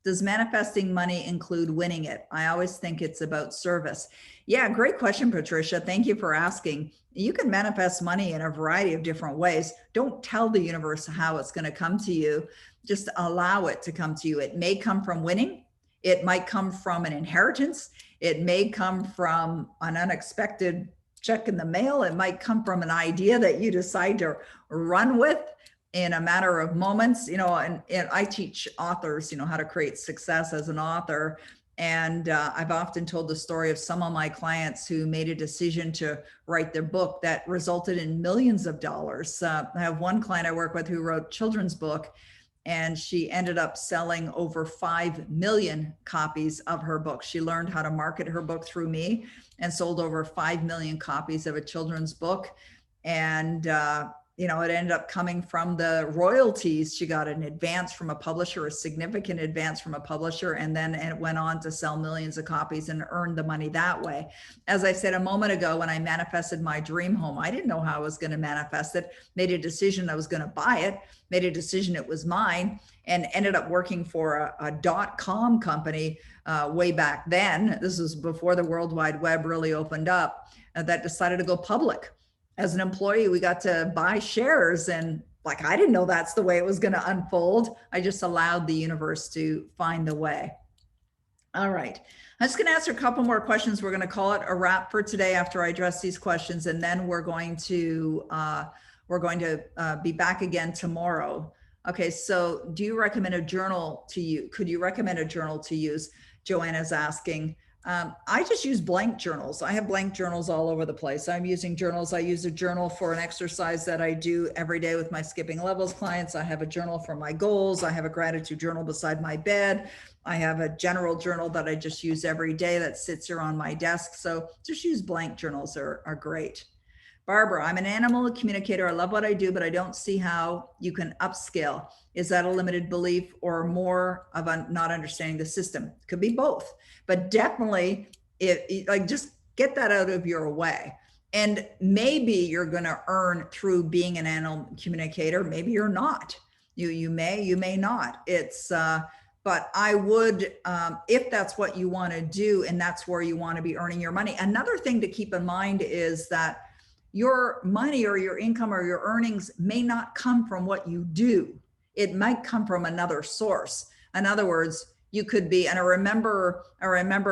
Does manifesting money include winning it? I always think it's about service. Yeah, great question, Patricia. Thank you for asking. You can manifest money in a variety of different ways. Don't tell the universe how it's going to come to you. Just allow it to come to you. It may come from winning. It might come from an inheritance. It may come from an unexpected check in the mail. It might come from an idea that you decide to run with in a matter of moments, and I teach authors, how to create success as an author. And I've often told the story of some of my clients who made a decision to write their book that resulted in millions of dollars. I have one client I work with who wrote a children's book, and she ended up selling over 5 million copies of her book. She learned how to market her book through me and sold over 5 million copies of a children's book. And, it ended up coming from the royalties. She got an advance from a publisher, a significant advance from a publisher, and then it went on to sell millions of copies and earn the money that way. As I said a moment ago, when I manifested my dream home, I didn't know how I was going to manifest it, made a decision I was going to buy it, made a decision it was mine, and ended up working for a .com company way back then. This was before the World Wide Web really opened up, that decided to go public. As an employee, we got to buy shares, and I didn't know that's the way it was going to unfold. I just allowed the universe to find the way. All right. I'm just going to answer a couple more questions. We're going to call it a wrap for today after I address these questions, and then we're going to be back again tomorrow. Okay. So do you recommend a journal to you? Could you recommend a journal to use? Joanna's asking. I just use blank journals. I have blank journals all over the place. I'm using journals. I use a journal for an exercise that I do every day with my skipping levels clients. I have a journal for my goals. I have a gratitude journal beside my bed. I have a general journal that I just use every day that sits here on my desk. So just use blank journals are great. Barbara, I'm an animal communicator. I love what I do, but I don't see how you can upscale. Is that a limited belief or more of not understanding the system? Could be both, but definitely like just get that out of your way. And maybe you're going to earn through being an animal communicator. Maybe you're not. You may not. It's but I would, if that's what you want to do and that's where you want to be earning your money. Another thing to keep in mind is that your money or your income or your earnings may not come from what you do. It might come from another source. In other words, you could be, and I remember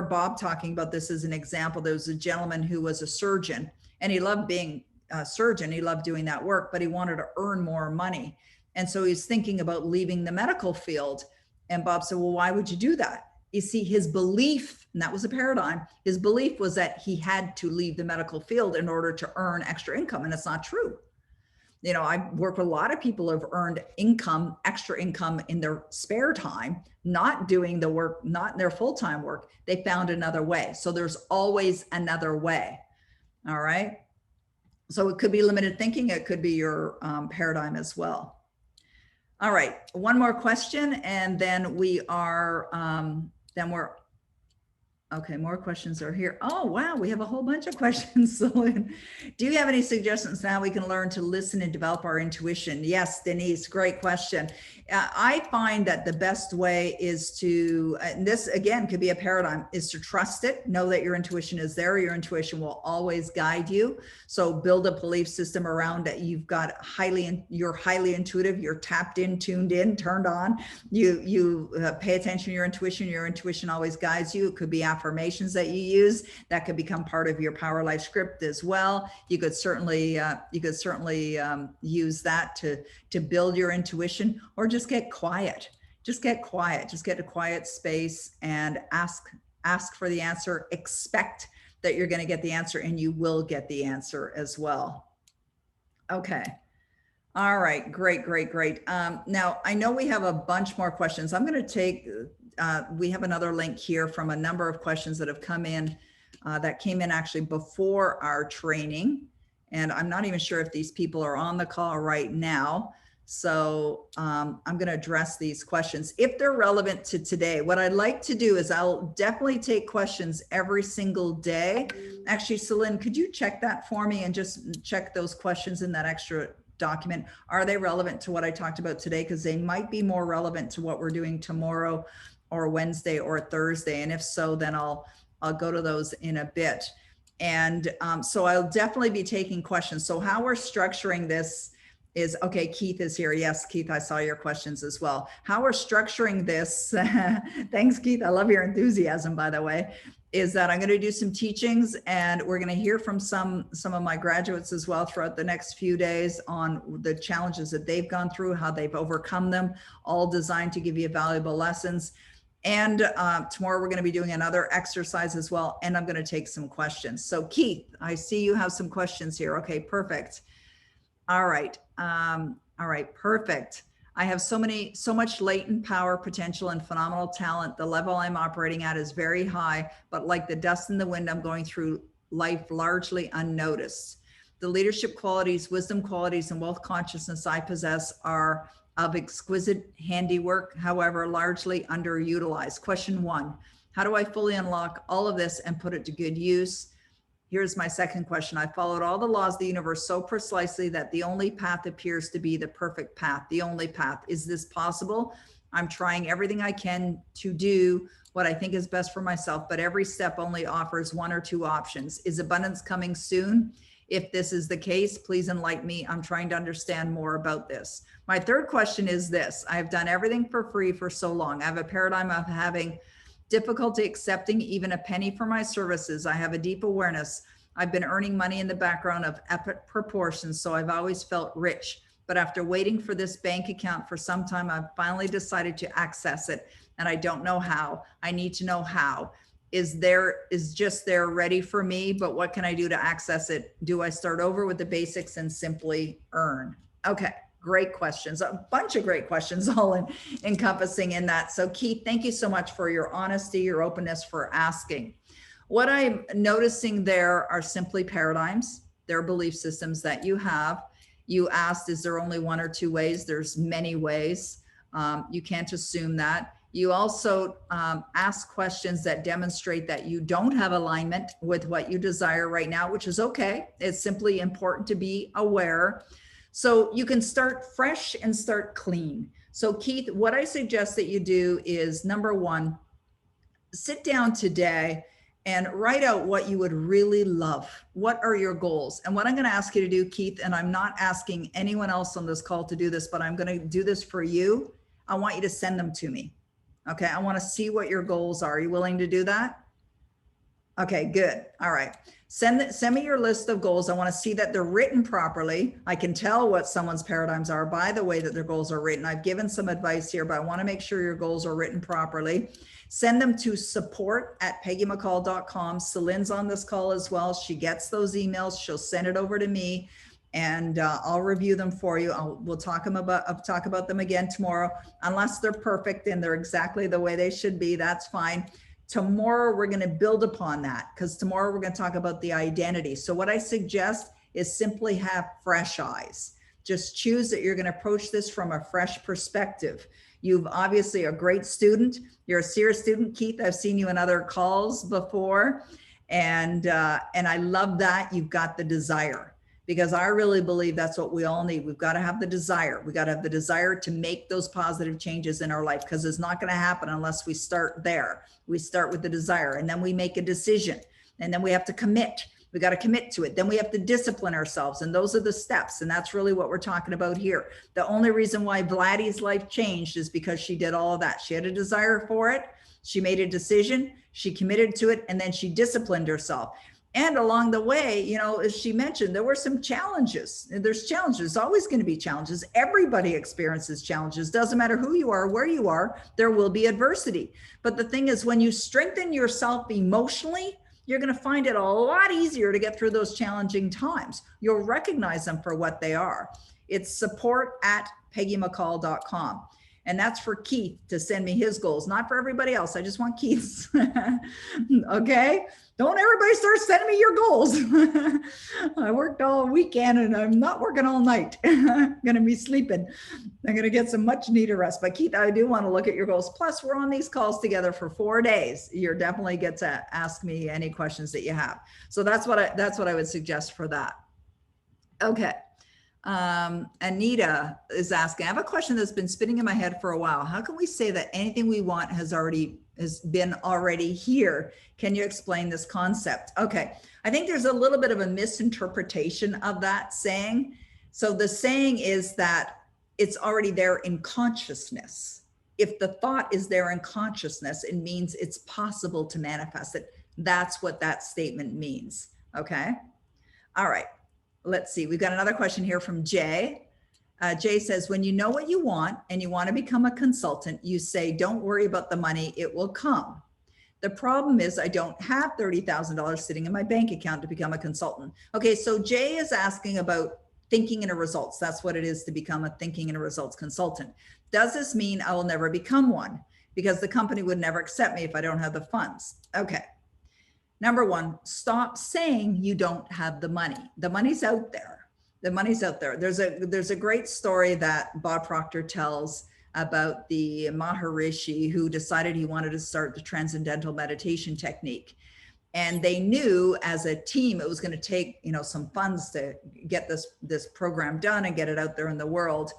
Bob talking about this as an example. There was a gentleman who was a surgeon and he loved being a surgeon. He loved doing that work, but he wanted to earn more money. And so he's thinking about leaving the medical field. And Bob said, well, why would you do that? You see, his belief, and that was a paradigm, his belief was that he had to leave the medical field in order to earn extra income. And it's not true. You know, I work with a lot of people who have earned income, extra income in their spare time, not doing the work, not in their full-time work. They found another way. So there's always another way. All right. So it could be limited thinking. It could be your paradigm as well. All right, one more question, and then okay, more questions are here. Oh, wow, we have a whole bunch of questions. Do you have any suggestions now we can learn to listen and develop our intuition? Yes, Denise, great question. I find that the best way is to, and this again could be a paradigm, is to trust it, know that your intuition is there. Your intuition will always guide you. So build a belief system around it. You've got you're highly intuitive, you're tapped in, tuned in, turned on. You pay attention to your intuition always guides you. It could be affirmations that you use that could become part of your Power Life script as well. You could certainly use that to build your intuition, or just get quiet. Just get a quiet space and ask for the answer. Expect that you're going to get the answer, and you will get the answer as well. Okay. All right, great. Now, I know we have a bunch more questions. I'm going to take, we have another link here from a number of questions that have come in, that came in actually before our training. And I'm not even sure if these people are on the call right now. So I'm going to address these questions if they're relevant to today. What I'd like to do is I'll definitely take questions every single day. Actually, Celine, could you check that for me and just check those questions in that extra document? Are they relevant to what I talked about today? Because they might be more relevant to what we're doing tomorrow or Wednesday or Thursday. And if so, then I'll go to those in a bit. And so I'll definitely be taking questions. So how we're structuring this is, okay, Keith is here. Yes, Keith, I saw your questions as well. How we're structuring this, thanks, Keith. I love your enthusiasm, by the way, is that I'm going to do some teachings, and we're going to hear from some of my graduates as well throughout the next few days on the challenges that they've gone through, how they've overcome them, all designed to give you valuable lessons. And tomorrow we're going to be doing another exercise as well, and I'm going to take some questions. So Keith, I see you have some questions here. Okay, perfect. All right, perfect. I have so much latent power, potential, and phenomenal talent. The level I'm operating at is very high, but like the dust in the wind, I'm going through life largely unnoticed. The leadership qualities, wisdom qualities, and wealth consciousness I possess are of exquisite handiwork, however, largely underutilized. Question 1, how do I fully unlock all of this and put it to good use? Here's my second question. I followed all the laws of the universe so precisely that the only path appears to be the perfect path, the only path. Is this possible? I'm trying everything I can to do what I think is best for myself, but every step only offers 1 or 2 options. Is abundance coming soon? If this is the case, please enlighten me. I'm trying to understand more about this. My third question is this. I've done everything for free for so long. I have a paradigm of having difficulty accepting even a penny for my services. I have a deep awareness. I've been earning money in the background of epic proportions, so I've always felt rich. But after waiting for this bank account for some time, I've finally decided to access it, and I don't know how. I need to know how. Is just there ready for me, but what can I do to access it? Do I start over with the basics and simply earn? Okay, great questions, a bunch of great questions, all encompassing in that. So Keith, thank you so much for your honesty, your openness, for asking. What I'm noticing there are simply paradigms. They're belief systems that you have. You asked, is there only one or two ways? There's many ways. You can't assume that. You also ask questions that demonstrate that you don't have alignment with what you desire right now, which is okay. It's simply important to be aware. So you can start fresh and start clean. So Keith, what I suggest that you do is, number one, sit down today and write out what you would really love. What are your goals? And what I'm going to ask you to do, Keith, and I'm not asking anyone else on this call to do this, but I'm going to do this for you. I want you to send them to me. Okay. I want to see what your goals are. Are you willing to do that? Okay, good. All right. Send me your list of goals. I want to see that they're written properly. I can tell what someone's paradigms are by the way that their goals are written. I've given some advice here, but I want to make sure your goals are written properly. Send them to support@peggymccall.com. Celine's on this call as well. She gets those emails. She'll send it over to me, and I'll review them for you. We'll talk about them again tomorrow, unless they're perfect and they're exactly the way they should be. That's fine. Tomorrow, we're going to build upon that, because tomorrow we're going to talk about the identity. So what I suggest is simply have fresh eyes. Just choose that you're going to approach this from a fresh perspective. You've obviously a great student. You're a serious student, Keith. I've seen you in other calls before. And I love that you've got the desire, because I really believe that's what we all need. We've got to have the desire. We got to have the desire to make those positive changes in our life, because it's not going to happen unless we start there. We start with the desire, and then we make a decision, and then we have to commit. We got to commit to it. Then we have to discipline ourselves. And those are the steps. And that's really what we're talking about here. The only reason why Vladdy's life changed is because she did all of that. She had a desire for it. She made a decision. She committed to it. And then she disciplined herself. And along the way, you know, as she mentioned, there were some challenges. There's challenges. There's always going to be challenges. Everybody experiences challenges. Doesn't matter who you are, where you are, there will be adversity. But the thing is, when you strengthen yourself emotionally, you're going to find it a lot easier to get through those challenging times. You'll recognize them for what they are. It's support@peggymccall.com. And that's for Keith to send me his goals, not for everybody else. I just want Keith's. Okay? Don't everybody start sending me your goals. I worked all weekend and I'm not working all night. I'm going to be sleeping. I'm going to get some much needed rest. But Keith, I do want to look at your goals. Plus, we're on these calls together for 4 days. You definitely get to ask me any questions that you have. So that's what I would suggest for that. Okay. Anita is asking, I have a question that's been spinning in my head for a while. How can we say that anything we want has been already here? Can you explain this concept? Okay. I think there's a little bit of a misinterpretation of that saying. So the saying is that it's already there in consciousness. If the thought is there in consciousness, it means it's possible to manifest it. That's what that statement means. Okay. All right. Let's see. We've got another question here from Jay. Jay says, when you know what you want and you want to become a consultant, you say, don't worry about the money, it will come. The problem is I don't have $30,000 sitting in my bank account to become a consultant. Okay, so Jay is asking about thinking and results. That's what it is to become a thinking and results consultant. Does this mean I will never become one? Because the company would never accept me if I don't have the funds. Okay. Number one, stop saying you don't have the money. The money's out there. The money's out there. There's a great story that Bob Proctor tells about the Maharishi who decided he wanted to start the transcendental meditation technique. And they knew as a team, it was going to take, some funds to get this program done and get it out there in the world.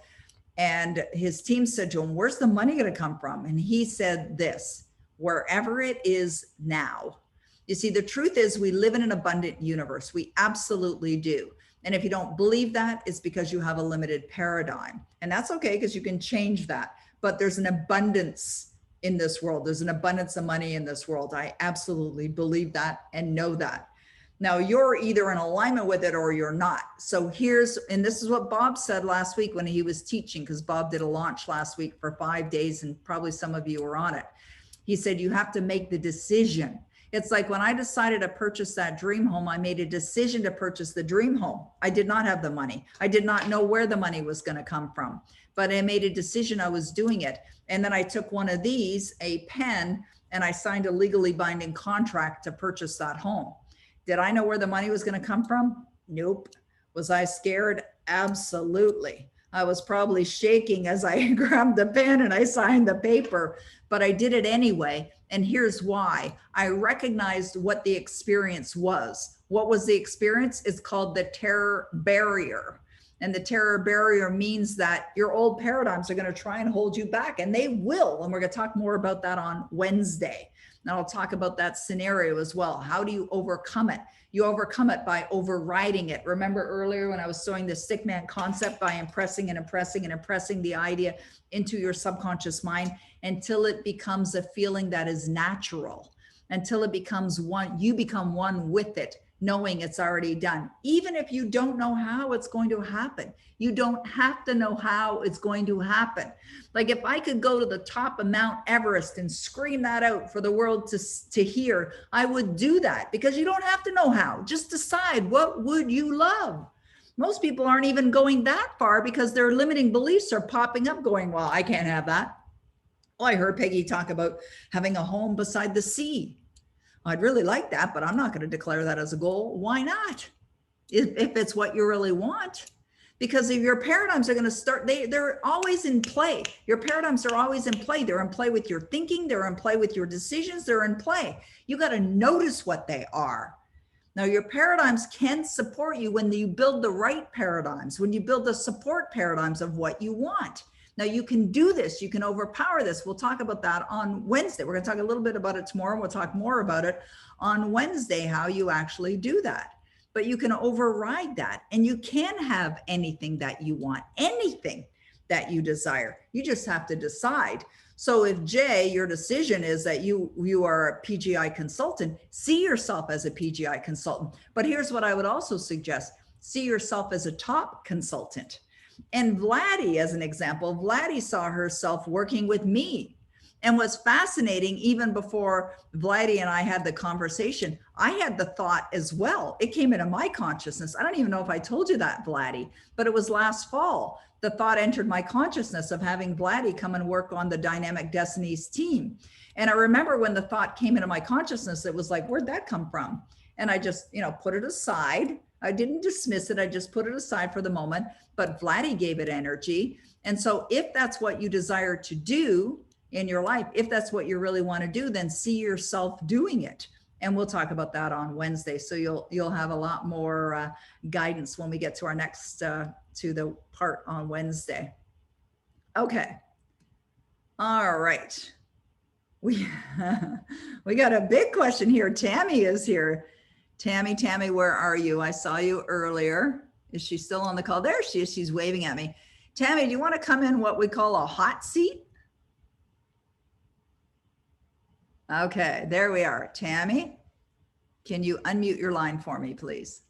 And his team said to him, where's the money going to come from? And he said this, wherever it is now. You see, the truth is we live in an abundant universe. We absolutely do. And if you don't believe that, it's because you have a limited paradigm. And that's okay, because you can change that. But there's an abundance in this world. There's an abundance of money in this world. I absolutely believe that and know that. Now, you're either in alignment with it or you're not. So and this is what Bob said last week when he was teaching, because Bob did a launch last week for 5 days, and probably some of you were on it. He said, you have to make the decision. It's like when I decided to purchase that dream home, I made a decision to purchase the dream home. I did not have the money. I did not know where the money was going to come from, but I made a decision I was doing it. And then I took one of these, a pen, and I signed a legally binding contract to purchase that home. Did I know where the money was going to come from? Nope. Was I scared? Absolutely. I was probably shaking as I grabbed the pen and I signed the paper, but I did it anyway. And here's why. I recognized what the experience was. What was the experience? It's called the terror barrier. And the terror barrier means that your old paradigms are going to try and hold you back, and they will. And we're going to talk more about that on Wednesday. And I'll talk about that scenario as well. How do you overcome it? You overcome it by overriding it. Remember earlier when I was showing the stick man concept, by impressing and impressing and impressing the idea into your subconscious mind until it becomes a feeling that is natural, until it becomes one, you become one with it, knowing it's already done. Even if you don't know how it's going to happen, you don't have to know how it's going to happen. Like if I could go to the top of Mount Everest and scream that out for the world to hear, I would do that, because you don't have to know how. Just decide, what would you love? Most people aren't even going that far because their limiting beliefs are popping up going, well, I can't have that. Well, I heard Peggy talk about having a home beside the sea. I'd really like that, but I'm not going to declare that as a goal. Why not? If it's what you really want. Because if your paradigms are going to start, they're always in play. Your paradigms are always in play. They're in play with your thinking. They're in play with your decisions. They're in play. You got to notice what they are. Now, your paradigms can support you when you build the right paradigms, when you build the support paradigms of what you want. Now, you can do this. You can overpower this. We'll talk about that on Wednesday. We're going to talk a little bit about it tomorrow. We'll talk more about it on Wednesday, how you actually do that. But you can override that, and you can have anything that you want, anything that you desire. You just have to decide. So if Jay, your decision is that you are a PGI consultant, see yourself as a PGI consultant. But here's what I would also suggest. See yourself as a top consultant. And Vladdy, as an example, Vladdy saw herself working with me. And what's fascinating, even before Vladdy and I had the conversation, I had the thought as well. It came into my consciousness. I don't even know if I told you that, Vladdy, but it was last fall. The thought entered my consciousness of having Vladdy come and work on the Dynamic Destinies team. And I remember when the thought came into my consciousness, it was like, where'd that come from? And I just, put it aside. I didn't dismiss it. I just put it aside for the moment, but Vladdy gave it energy. And so if that's what you desire to do in your life, if that's what you really want to do, then see yourself doing it. And we'll talk about that on Wednesday. So you'll have a lot more guidance when we get to our next, to the part on Wednesday. Okay. All right. We got a big question here. Tammy is here. Tammy, where are you? I saw you earlier. Is she still on the call? There she is. She's waving at me. Tammy, do you want to come in what we call a hot seat? Okay, there we are. Tammy, can you unmute your line for me, please?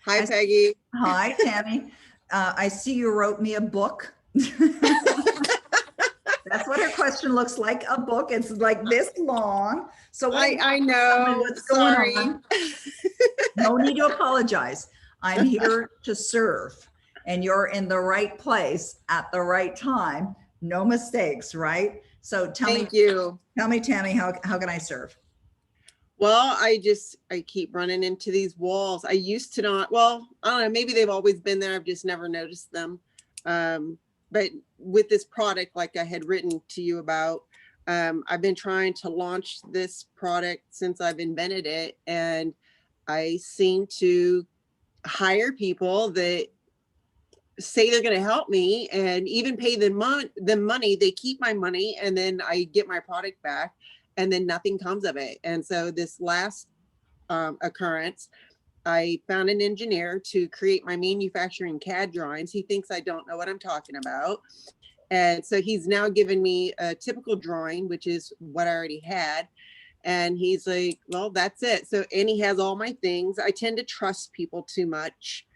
Hi, Peggy. Hi, Tammy. I see you wrote me a book. That's what her question looks like, a book. It's like this long. So I know. What's Sorry. going on? No need to apologize. I'm here to serve, and you're in the right place at the right time. No mistakes, right? So Thank you. Tell me, Tammy, how can I serve? Well, I keep running into these walls. I used to not, well, I don't know, maybe they've always been there. I've just never noticed them. But with this product, like I had written to you about, I've been trying to launch this product since I've invented it. And I seem to hire people that say they're going to help me and even pay them money. They keep my money, and then I get my product back, and then nothing comes of it. And so this last occurrence, I found an engineer to create my manufacturing CAD drawings. He thinks I don't know what I'm talking about. And so he's now given me a typical drawing, which is what I already had. And he's like, well, that's it. So, and he has all my things. I tend to trust people too much.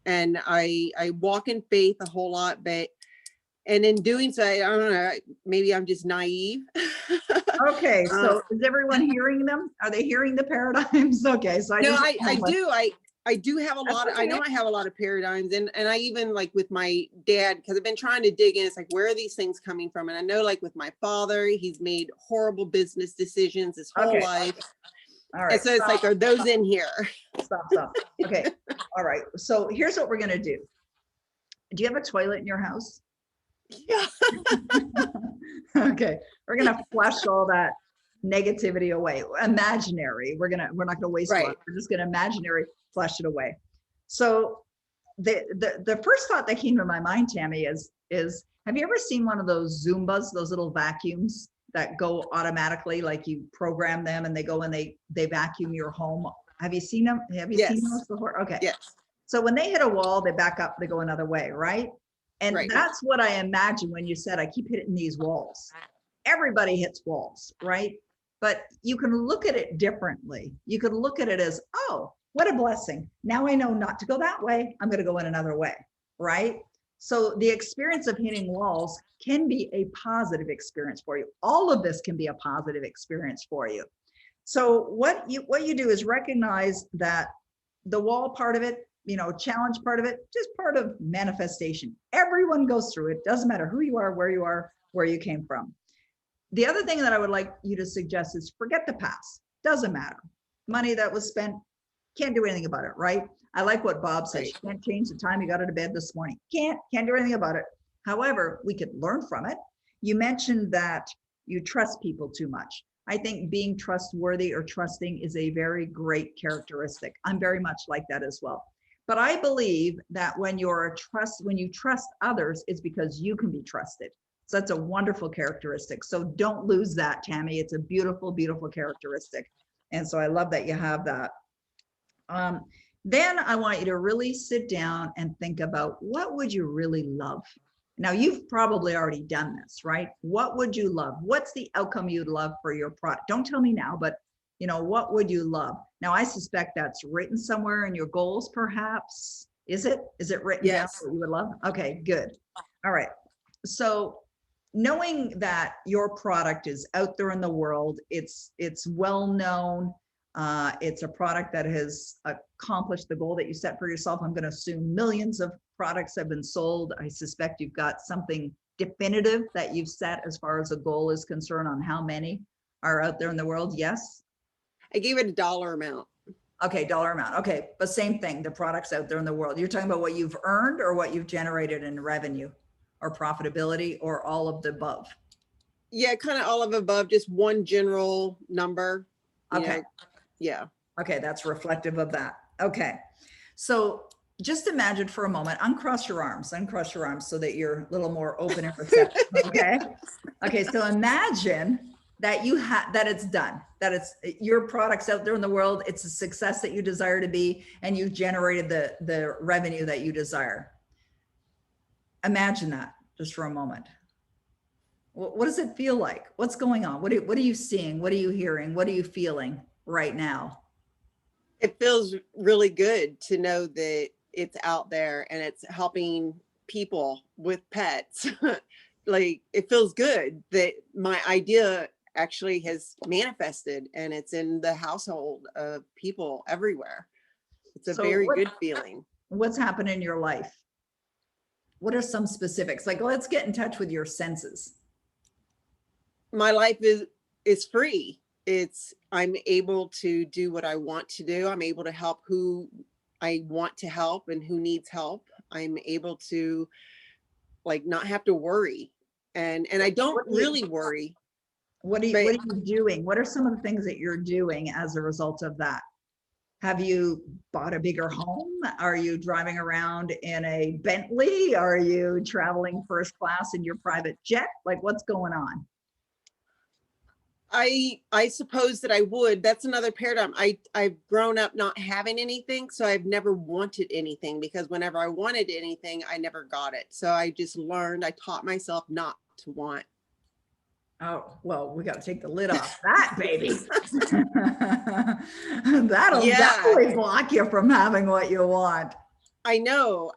And I walk in faith a whole lot, but And in doing so, I don't know, maybe I'm just naive. Okay, so is everyone hearing them? Are they hearing the paradigms? Okay, so No, I do have a That's lot of, I know okay. I have a lot of paradigms, and I even like with my dad, because I've been trying to dig in, it's like, where are these things coming from? And I know like with my father, he's made horrible business decisions his whole Okay. life. All And right, so it's like, are those in here? stop. Okay, all right, so here's what we're gonna do. Do you have a toilet in your house? Yeah. Okay, we're gonna flush all that negativity away. Imaginary. We're not gonna waste Right. water. We're just gonna imaginary flush it away. So the first thought that came to my mind, Tammy, is have you ever seen one of those Zumbas, those little vacuums that go automatically, like you program them and they go and they vacuum your home? Have you seen them? Have you seen Yes. those before? Okay. Yes. So when they hit a wall, they back up, they go another way, right? And Right. that's what I imagine when you said, I keep hitting these walls. Everybody hits walls, right? But you can look at it differently. You could look at it as, oh, what a blessing. Now I know not to go that way. I'm going to go in another way, right? So the experience of hitting walls can be a positive experience for you. All of this can be a positive experience for you. So what you do is recognize that the wall part of it, challenge part of it, just part of manifestation. Everyone goes through it. Doesn't matter who you are, where you came from. The other thing that I would like you to suggest is forget the past. Doesn't matter. Money that was spent, can't do anything about it, right? I like what Bob said. Right. You can't change the time you got out of bed this morning. Can't do anything about it. However, we could learn from it. You mentioned that you trust people too much. I think being trustworthy or trusting is a very great characteristic. I'm very much like that as well. But I believe that when you trust others, it's because you can be trusted. So that's a wonderful characteristic. So don't lose that, Tammy. It's a beautiful, beautiful characteristic. And so I love that you have that. Then I want you to really sit down and think about, what would you really love? Now, you've probably already done this, right? What would you love? What's the outcome you'd love for your product? Don't tell me now, but what would you love? Now, I suspect that's written somewhere in your goals, perhaps. Is it written Yes. down what you would love? Okay, good. All right. So knowing that your product is out there in the world, it's well known. It's a product that has accomplished the goal that you set for yourself. I'm going to assume millions of products have been sold. I suspect you've got something definitive that you've set as far as a goal is concerned on how many are out there in the world. Yes? I gave it a dollar amount. Okay, dollar amount. Okay, but same thing, the products out there in the world. You're talking about what you've earned or what you've generated in revenue or profitability or all of the above? Yeah, kind of all of above, just one general number. Okay. Yeah. Okay, that's reflective of that. Okay. So just imagine for a moment, uncross your arms so that you're a little more open and receptive. Okay. Okay. So imagine that that it's done, that it's your products out there in the world. It's a success that you desire to be, and you've generated the revenue that you desire. Imagine that just for a moment. What does it feel like? What's going on? What are you seeing? What are you hearing? What are you feeling right now? It feels really good to know that it's out there and it's helping people with pets. Like, it feels good that my idea actually has manifested and it's in the household of people everywhere. It's a very good feeling. What's happened in your life? What are some specifics? Like, let's get in touch with your senses. My life is free. I'm able to do what I want to do. I'm able to help who I want to help and who needs help. I'm able to not have to worry. And I don't really worry. What are you doing? What are some of the things that you're doing as a result of that? Have you bought a bigger home? Are you driving around in a Bentley? Are you traveling first class in your private jet? Like, what's going on? I suppose that I would. That's another paradigm. I've grown up not having anything, so I've never wanted anything, because whenever I wanted anything, I never got it. So I taught myself not to want. Oh, well, we got to take the lid off that, baby. That'll definitely block you from having what you want. I know.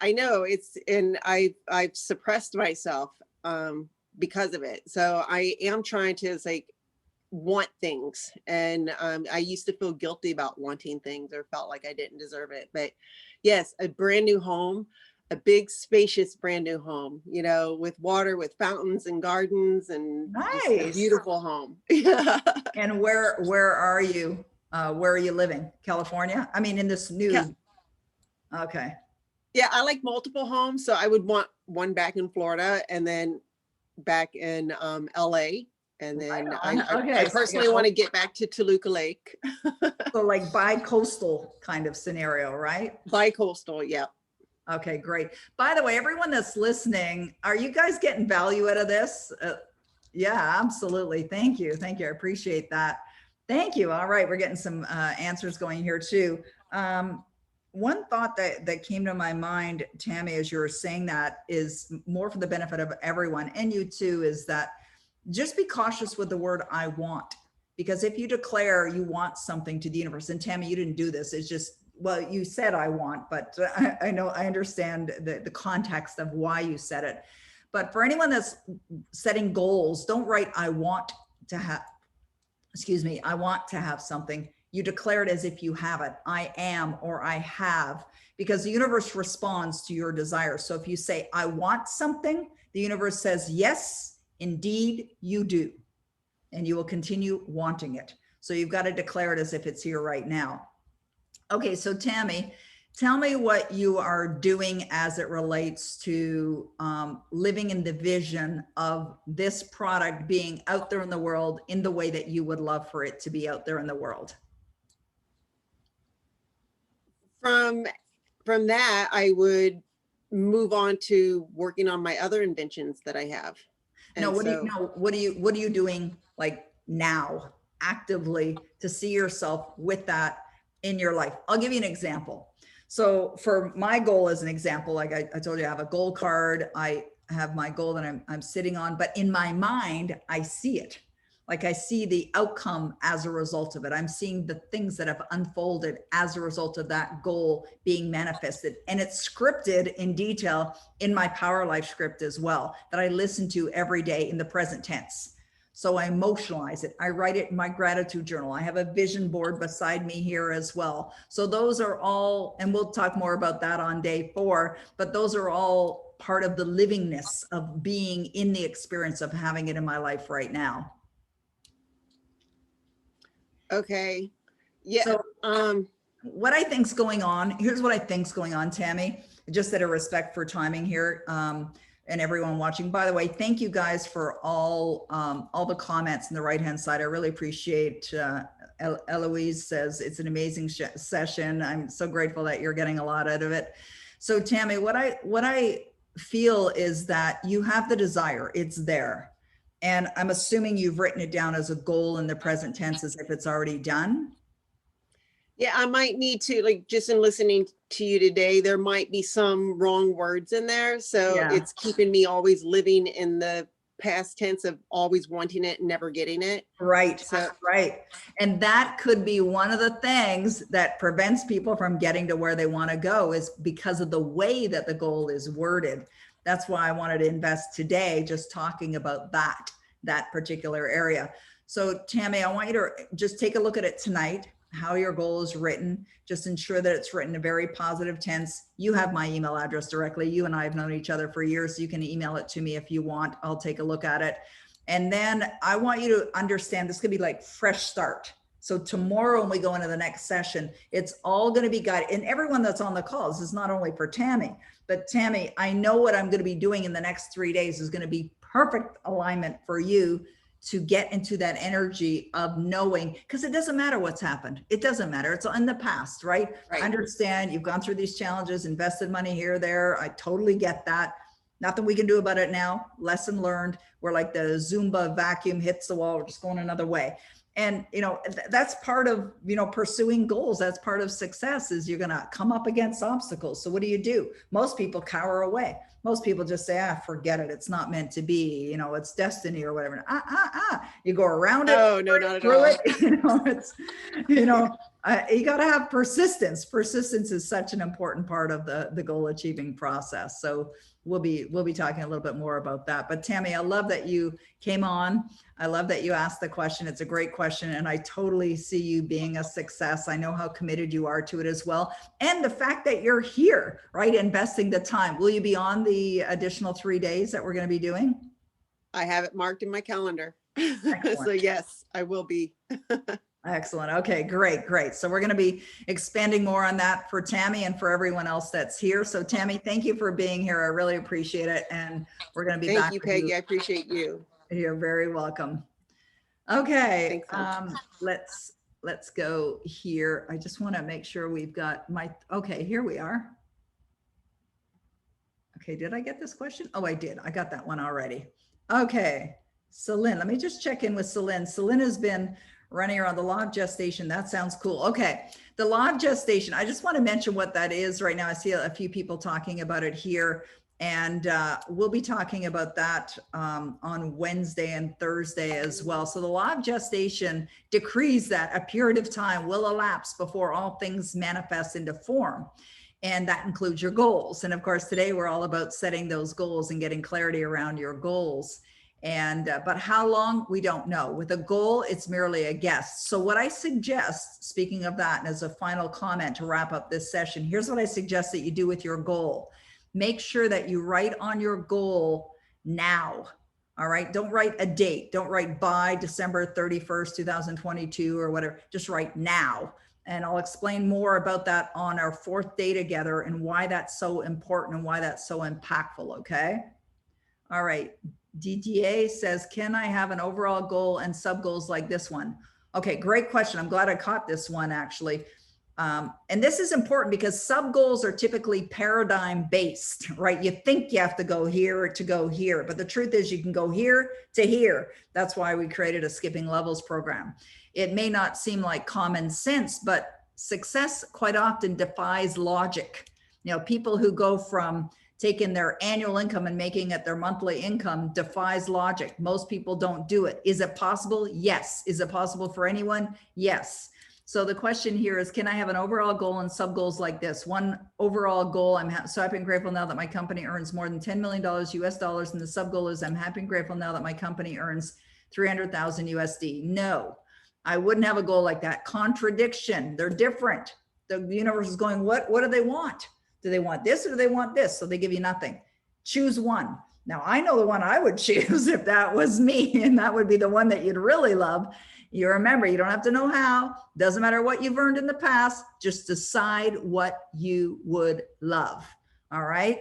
And I've suppressed myself. because of it. So I am trying to want things. And I used to feel guilty about wanting things or felt like I didn't deserve it. But yes, a brand new home, a big spacious brand new home, with water, with fountains and gardens, and just a Nice. beautiful home. Yeah. And where are you? Where are you living? California? I mean, in this new. Yeah. Okay. Yeah, I like multiple homes. So I would want one back in Florida and then back in LA. And then Right on. I Okay. personally want to get back to Toluca Lake. So like bi-coastal kind of scenario, right? Bi-coastal, yeah. Okay, great. By the way, everyone that's listening, are you guys getting value out of this? Yeah, absolutely. Thank you. Thank you. I appreciate that. Thank you. All right. We're getting some answers going here too. One thought that came to my mind, Tammy, as you were saying that, is more for the benefit of everyone, and you too, is that just be cautious with the word I want. Because if you declare you want something to the universe, and Tammy, you didn't do this, it's just, well, you said I want, but I know, I understand the context of why you said it. But for anyone that's setting goals, don't write I want to have, I want to have something. You declare it as if you have it. I am, or I have, because the universe responds to your desire. So if you say I want something, the universe says, yes, indeed you do. And you will continue wanting it. So you've got to declare it as if it's here right now. Okay, so Tammy, tell me what you are doing as it relates to living in the vision of this product being out there in the world in the way that you would love for it to be out there in the world. From that, I would move on to working on my other inventions that I have. No, what are you doing like now actively to see yourself with that in your life? I'll give you an example. So for my goal as an example, like I told you, I have a goal card. I have my goal that I'm sitting on, but in my mind, I see it. Like I see the outcome as a result of it. I'm seeing the things that have unfolded as a result of that goal being manifested. And it's scripted in detail in my Power Life script as well, that I listen to every day in the present tense. So I emotionalize it. I write it in my gratitude journal. I have a vision board beside me here as well. So those are all, and we'll talk more about that on day 4, but those are all part of the livingness of being in the experience of having it in my life right now. Okay. Yeah. So what I think's going on, here's what I think's going on, Tammy, just out of respect for timing here, and everyone watching. By the way, thank you guys for all the comments on the right-hand side. I really appreciate, Eloise says it's an amazing session. I'm so grateful that you're getting a lot out of it. So Tammy, what I feel is that you have the desire, it's there. And I'm assuming you've written it down as a goal in the present tense as if it's already done. Yeah, I might need to, like, just in listening to you today, there might be some wrong words in there. So Yeah. It's keeping me always living in the past tense of always wanting it and never getting it. Right, So, right. And that could be one of the things that prevents people from getting to where they want to go, is because of the way that the goal is worded. That's why I wanted to invest today just talking about that particular area. So Tammy, I want you to just take a look at it tonight, how your goal is written. Just ensure that it's written in a very positive tense. You have my email address directly. You and I have known each other for years. So you can email it to me if you want. I'll take a look at it. And then I want you to understand this could be like fresh start. So tomorrow when we go into the next session, it's all going to be guided. And everyone that's on the call, this is not only for Tammy, but Tammy, I know what I'm going to be doing in the next 3 days is going to be perfect alignment for you to get into that energy of knowing, because it doesn't matter what's happened. It doesn't matter. It's in the past, right? Right. I understand you've gone through these challenges, invested money here, there. I totally get that. Nothing we can do about it now. Lesson learned. We're like the Zumba vacuum hits the wall. We're just going another way. And, that's part of, pursuing goals. That's part of success, is you're going to come up against obstacles. So what do? Most people cower away. most people just say, forget it. It's not meant to be, you know, it's destiny or whatever. You go around it. Oh, no, not at through all. it. You know, it's, you know, you got to have persistence. Persistence is such an important part of the goal achieving process. So we'll be talking a little bit more about that. But Tammy, I love that you came on. I love that you asked the question. It's a great question. And I totally see you being a success. I know how committed you are to it as well. And the fact that you're here, right? Investing the time. Will you be on the additional 3 days that we're going to be doing? I have it marked in my calendar. Excellent. So yes, I will be. Excellent. Okay, great. So we're going to be expanding more on that for Tammy and for everyone else that's here. So Tammy, thank you for being here. I really appreciate it. And we're going to be back. Thank you, Peggy. I appreciate you. You're very welcome. Okay, Thanks, let's go here. I just want to make sure we've got okay, here we are. Okay, did I get this question? Oh, I did. I got that one already. Okay, Celine, let me just check in with Celine. Celine has been running around the law of gestation. That sounds cool. Okay, the law of gestation. I just want to mention what that is right now. I see a few people talking about it here. And we'll be talking about that on Wednesday and Thursday as well. So the law of gestation decrees that a period of time will elapse before all things manifest into form. And that includes your goals. And of course, today we're all about setting those goals and getting clarity around your goals. And but how long, we don't know. With a goal, it's merely a guess. So what I suggest, speaking of that, and as a final comment to wrap up this session, here's what I suggest that you do with your goal. Make sure that you write on your goal now. All right. Don't write a date. Don't write by December 31st, 2022 or whatever. Just write now. And I'll explain more about that on our 4th day together and why that's so important and why that's so impactful. Okay. All right. DDA says, can I have an overall goal and sub goals like this one? Okay. Great question. I'm glad I caught this one actually. And this is important because sub goals are typically paradigm based, right? You think you have to go here to go here, but the truth is you can go here to here. That's why we created a skipping levels program. It may not seem like common sense, but success quite often defies logic. You know, people who go from taking their annual income and making it their monthly income defies logic. Most people don't do it. Is it possible? Yes. Is it possible for anyone? Yes. So the question here is, can I have an overall goal and sub goals like this? One overall goal, I'm so happy and grateful now that my company earns more than $10 million US dollars. And the sub goal is, I'm happy and grateful now that my company earns 300,000 USD. No, I wouldn't have a goal like that. Contradiction. They're different. The universe is going, what do they want? Do they want this or do they want this? So they give you nothing. Choose one. Now I know the one I would choose if that was me, and that would be the one that you'd really love. You remember, you don't have to know how, doesn't matter what you've earned in the past, just decide what you would love. All right.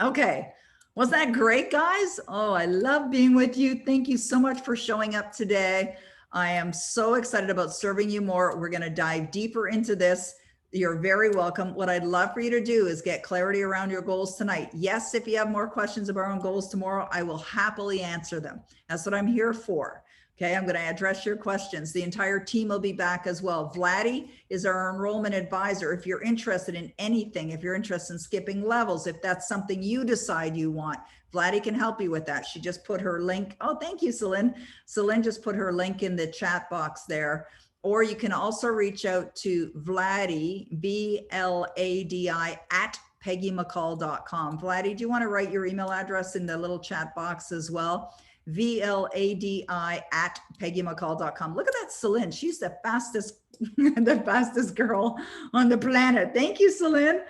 Okay. Wasn't that great, guys? Oh, I love being with you. Thank you so much for showing up today. I am so excited about serving you more. We're going to dive deeper into this. You're very welcome. What I'd love for you to do is get clarity around your goals tonight. Yes, if you have more questions about our own goals tomorrow, I will happily answer them. That's what I'm here for. Okay, I'm going to address your questions. The entire team will be back as well. Vladdy is our enrollment advisor. If you're interested in anything, if you're interested in skipping levels, if that's something you decide you want, Vladdy can help you with that. She just put her link. Oh, thank you, Celine. Celine just put her link in the chat box there. Or you can also reach out to Vladdy, VLADI, at PeggyMcColl.com. Vladdy, do you want to write your email address in the little chat box as well? VLADI at PeggyMcColl.com. Look at that, Celine. She's the fastest, the fastest girl on the planet. Thank you, Celine.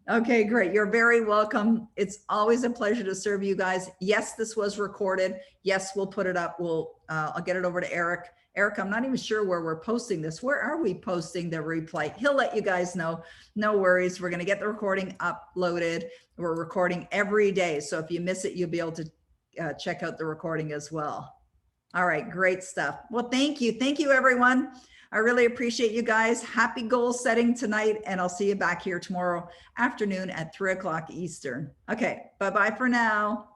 Okay, great. You're very welcome. It's always a pleasure to serve you guys. Yes, this was recorded. Yes, we'll put it up. I'll get it over to Eric. Eric, I'm not even sure where we're posting this. Where are we posting the replay? He'll let you guys know. No worries. We're going to get the recording uploaded. We're recording every day. So if you miss it, you'll be able to check out the recording as well. All right, great stuff. Well, thank you. Thank you, everyone. I really appreciate you guys. Happy goal setting tonight, and I'll see you back here tomorrow afternoon at 3 o'clock Eastern. Okay, bye-bye for now.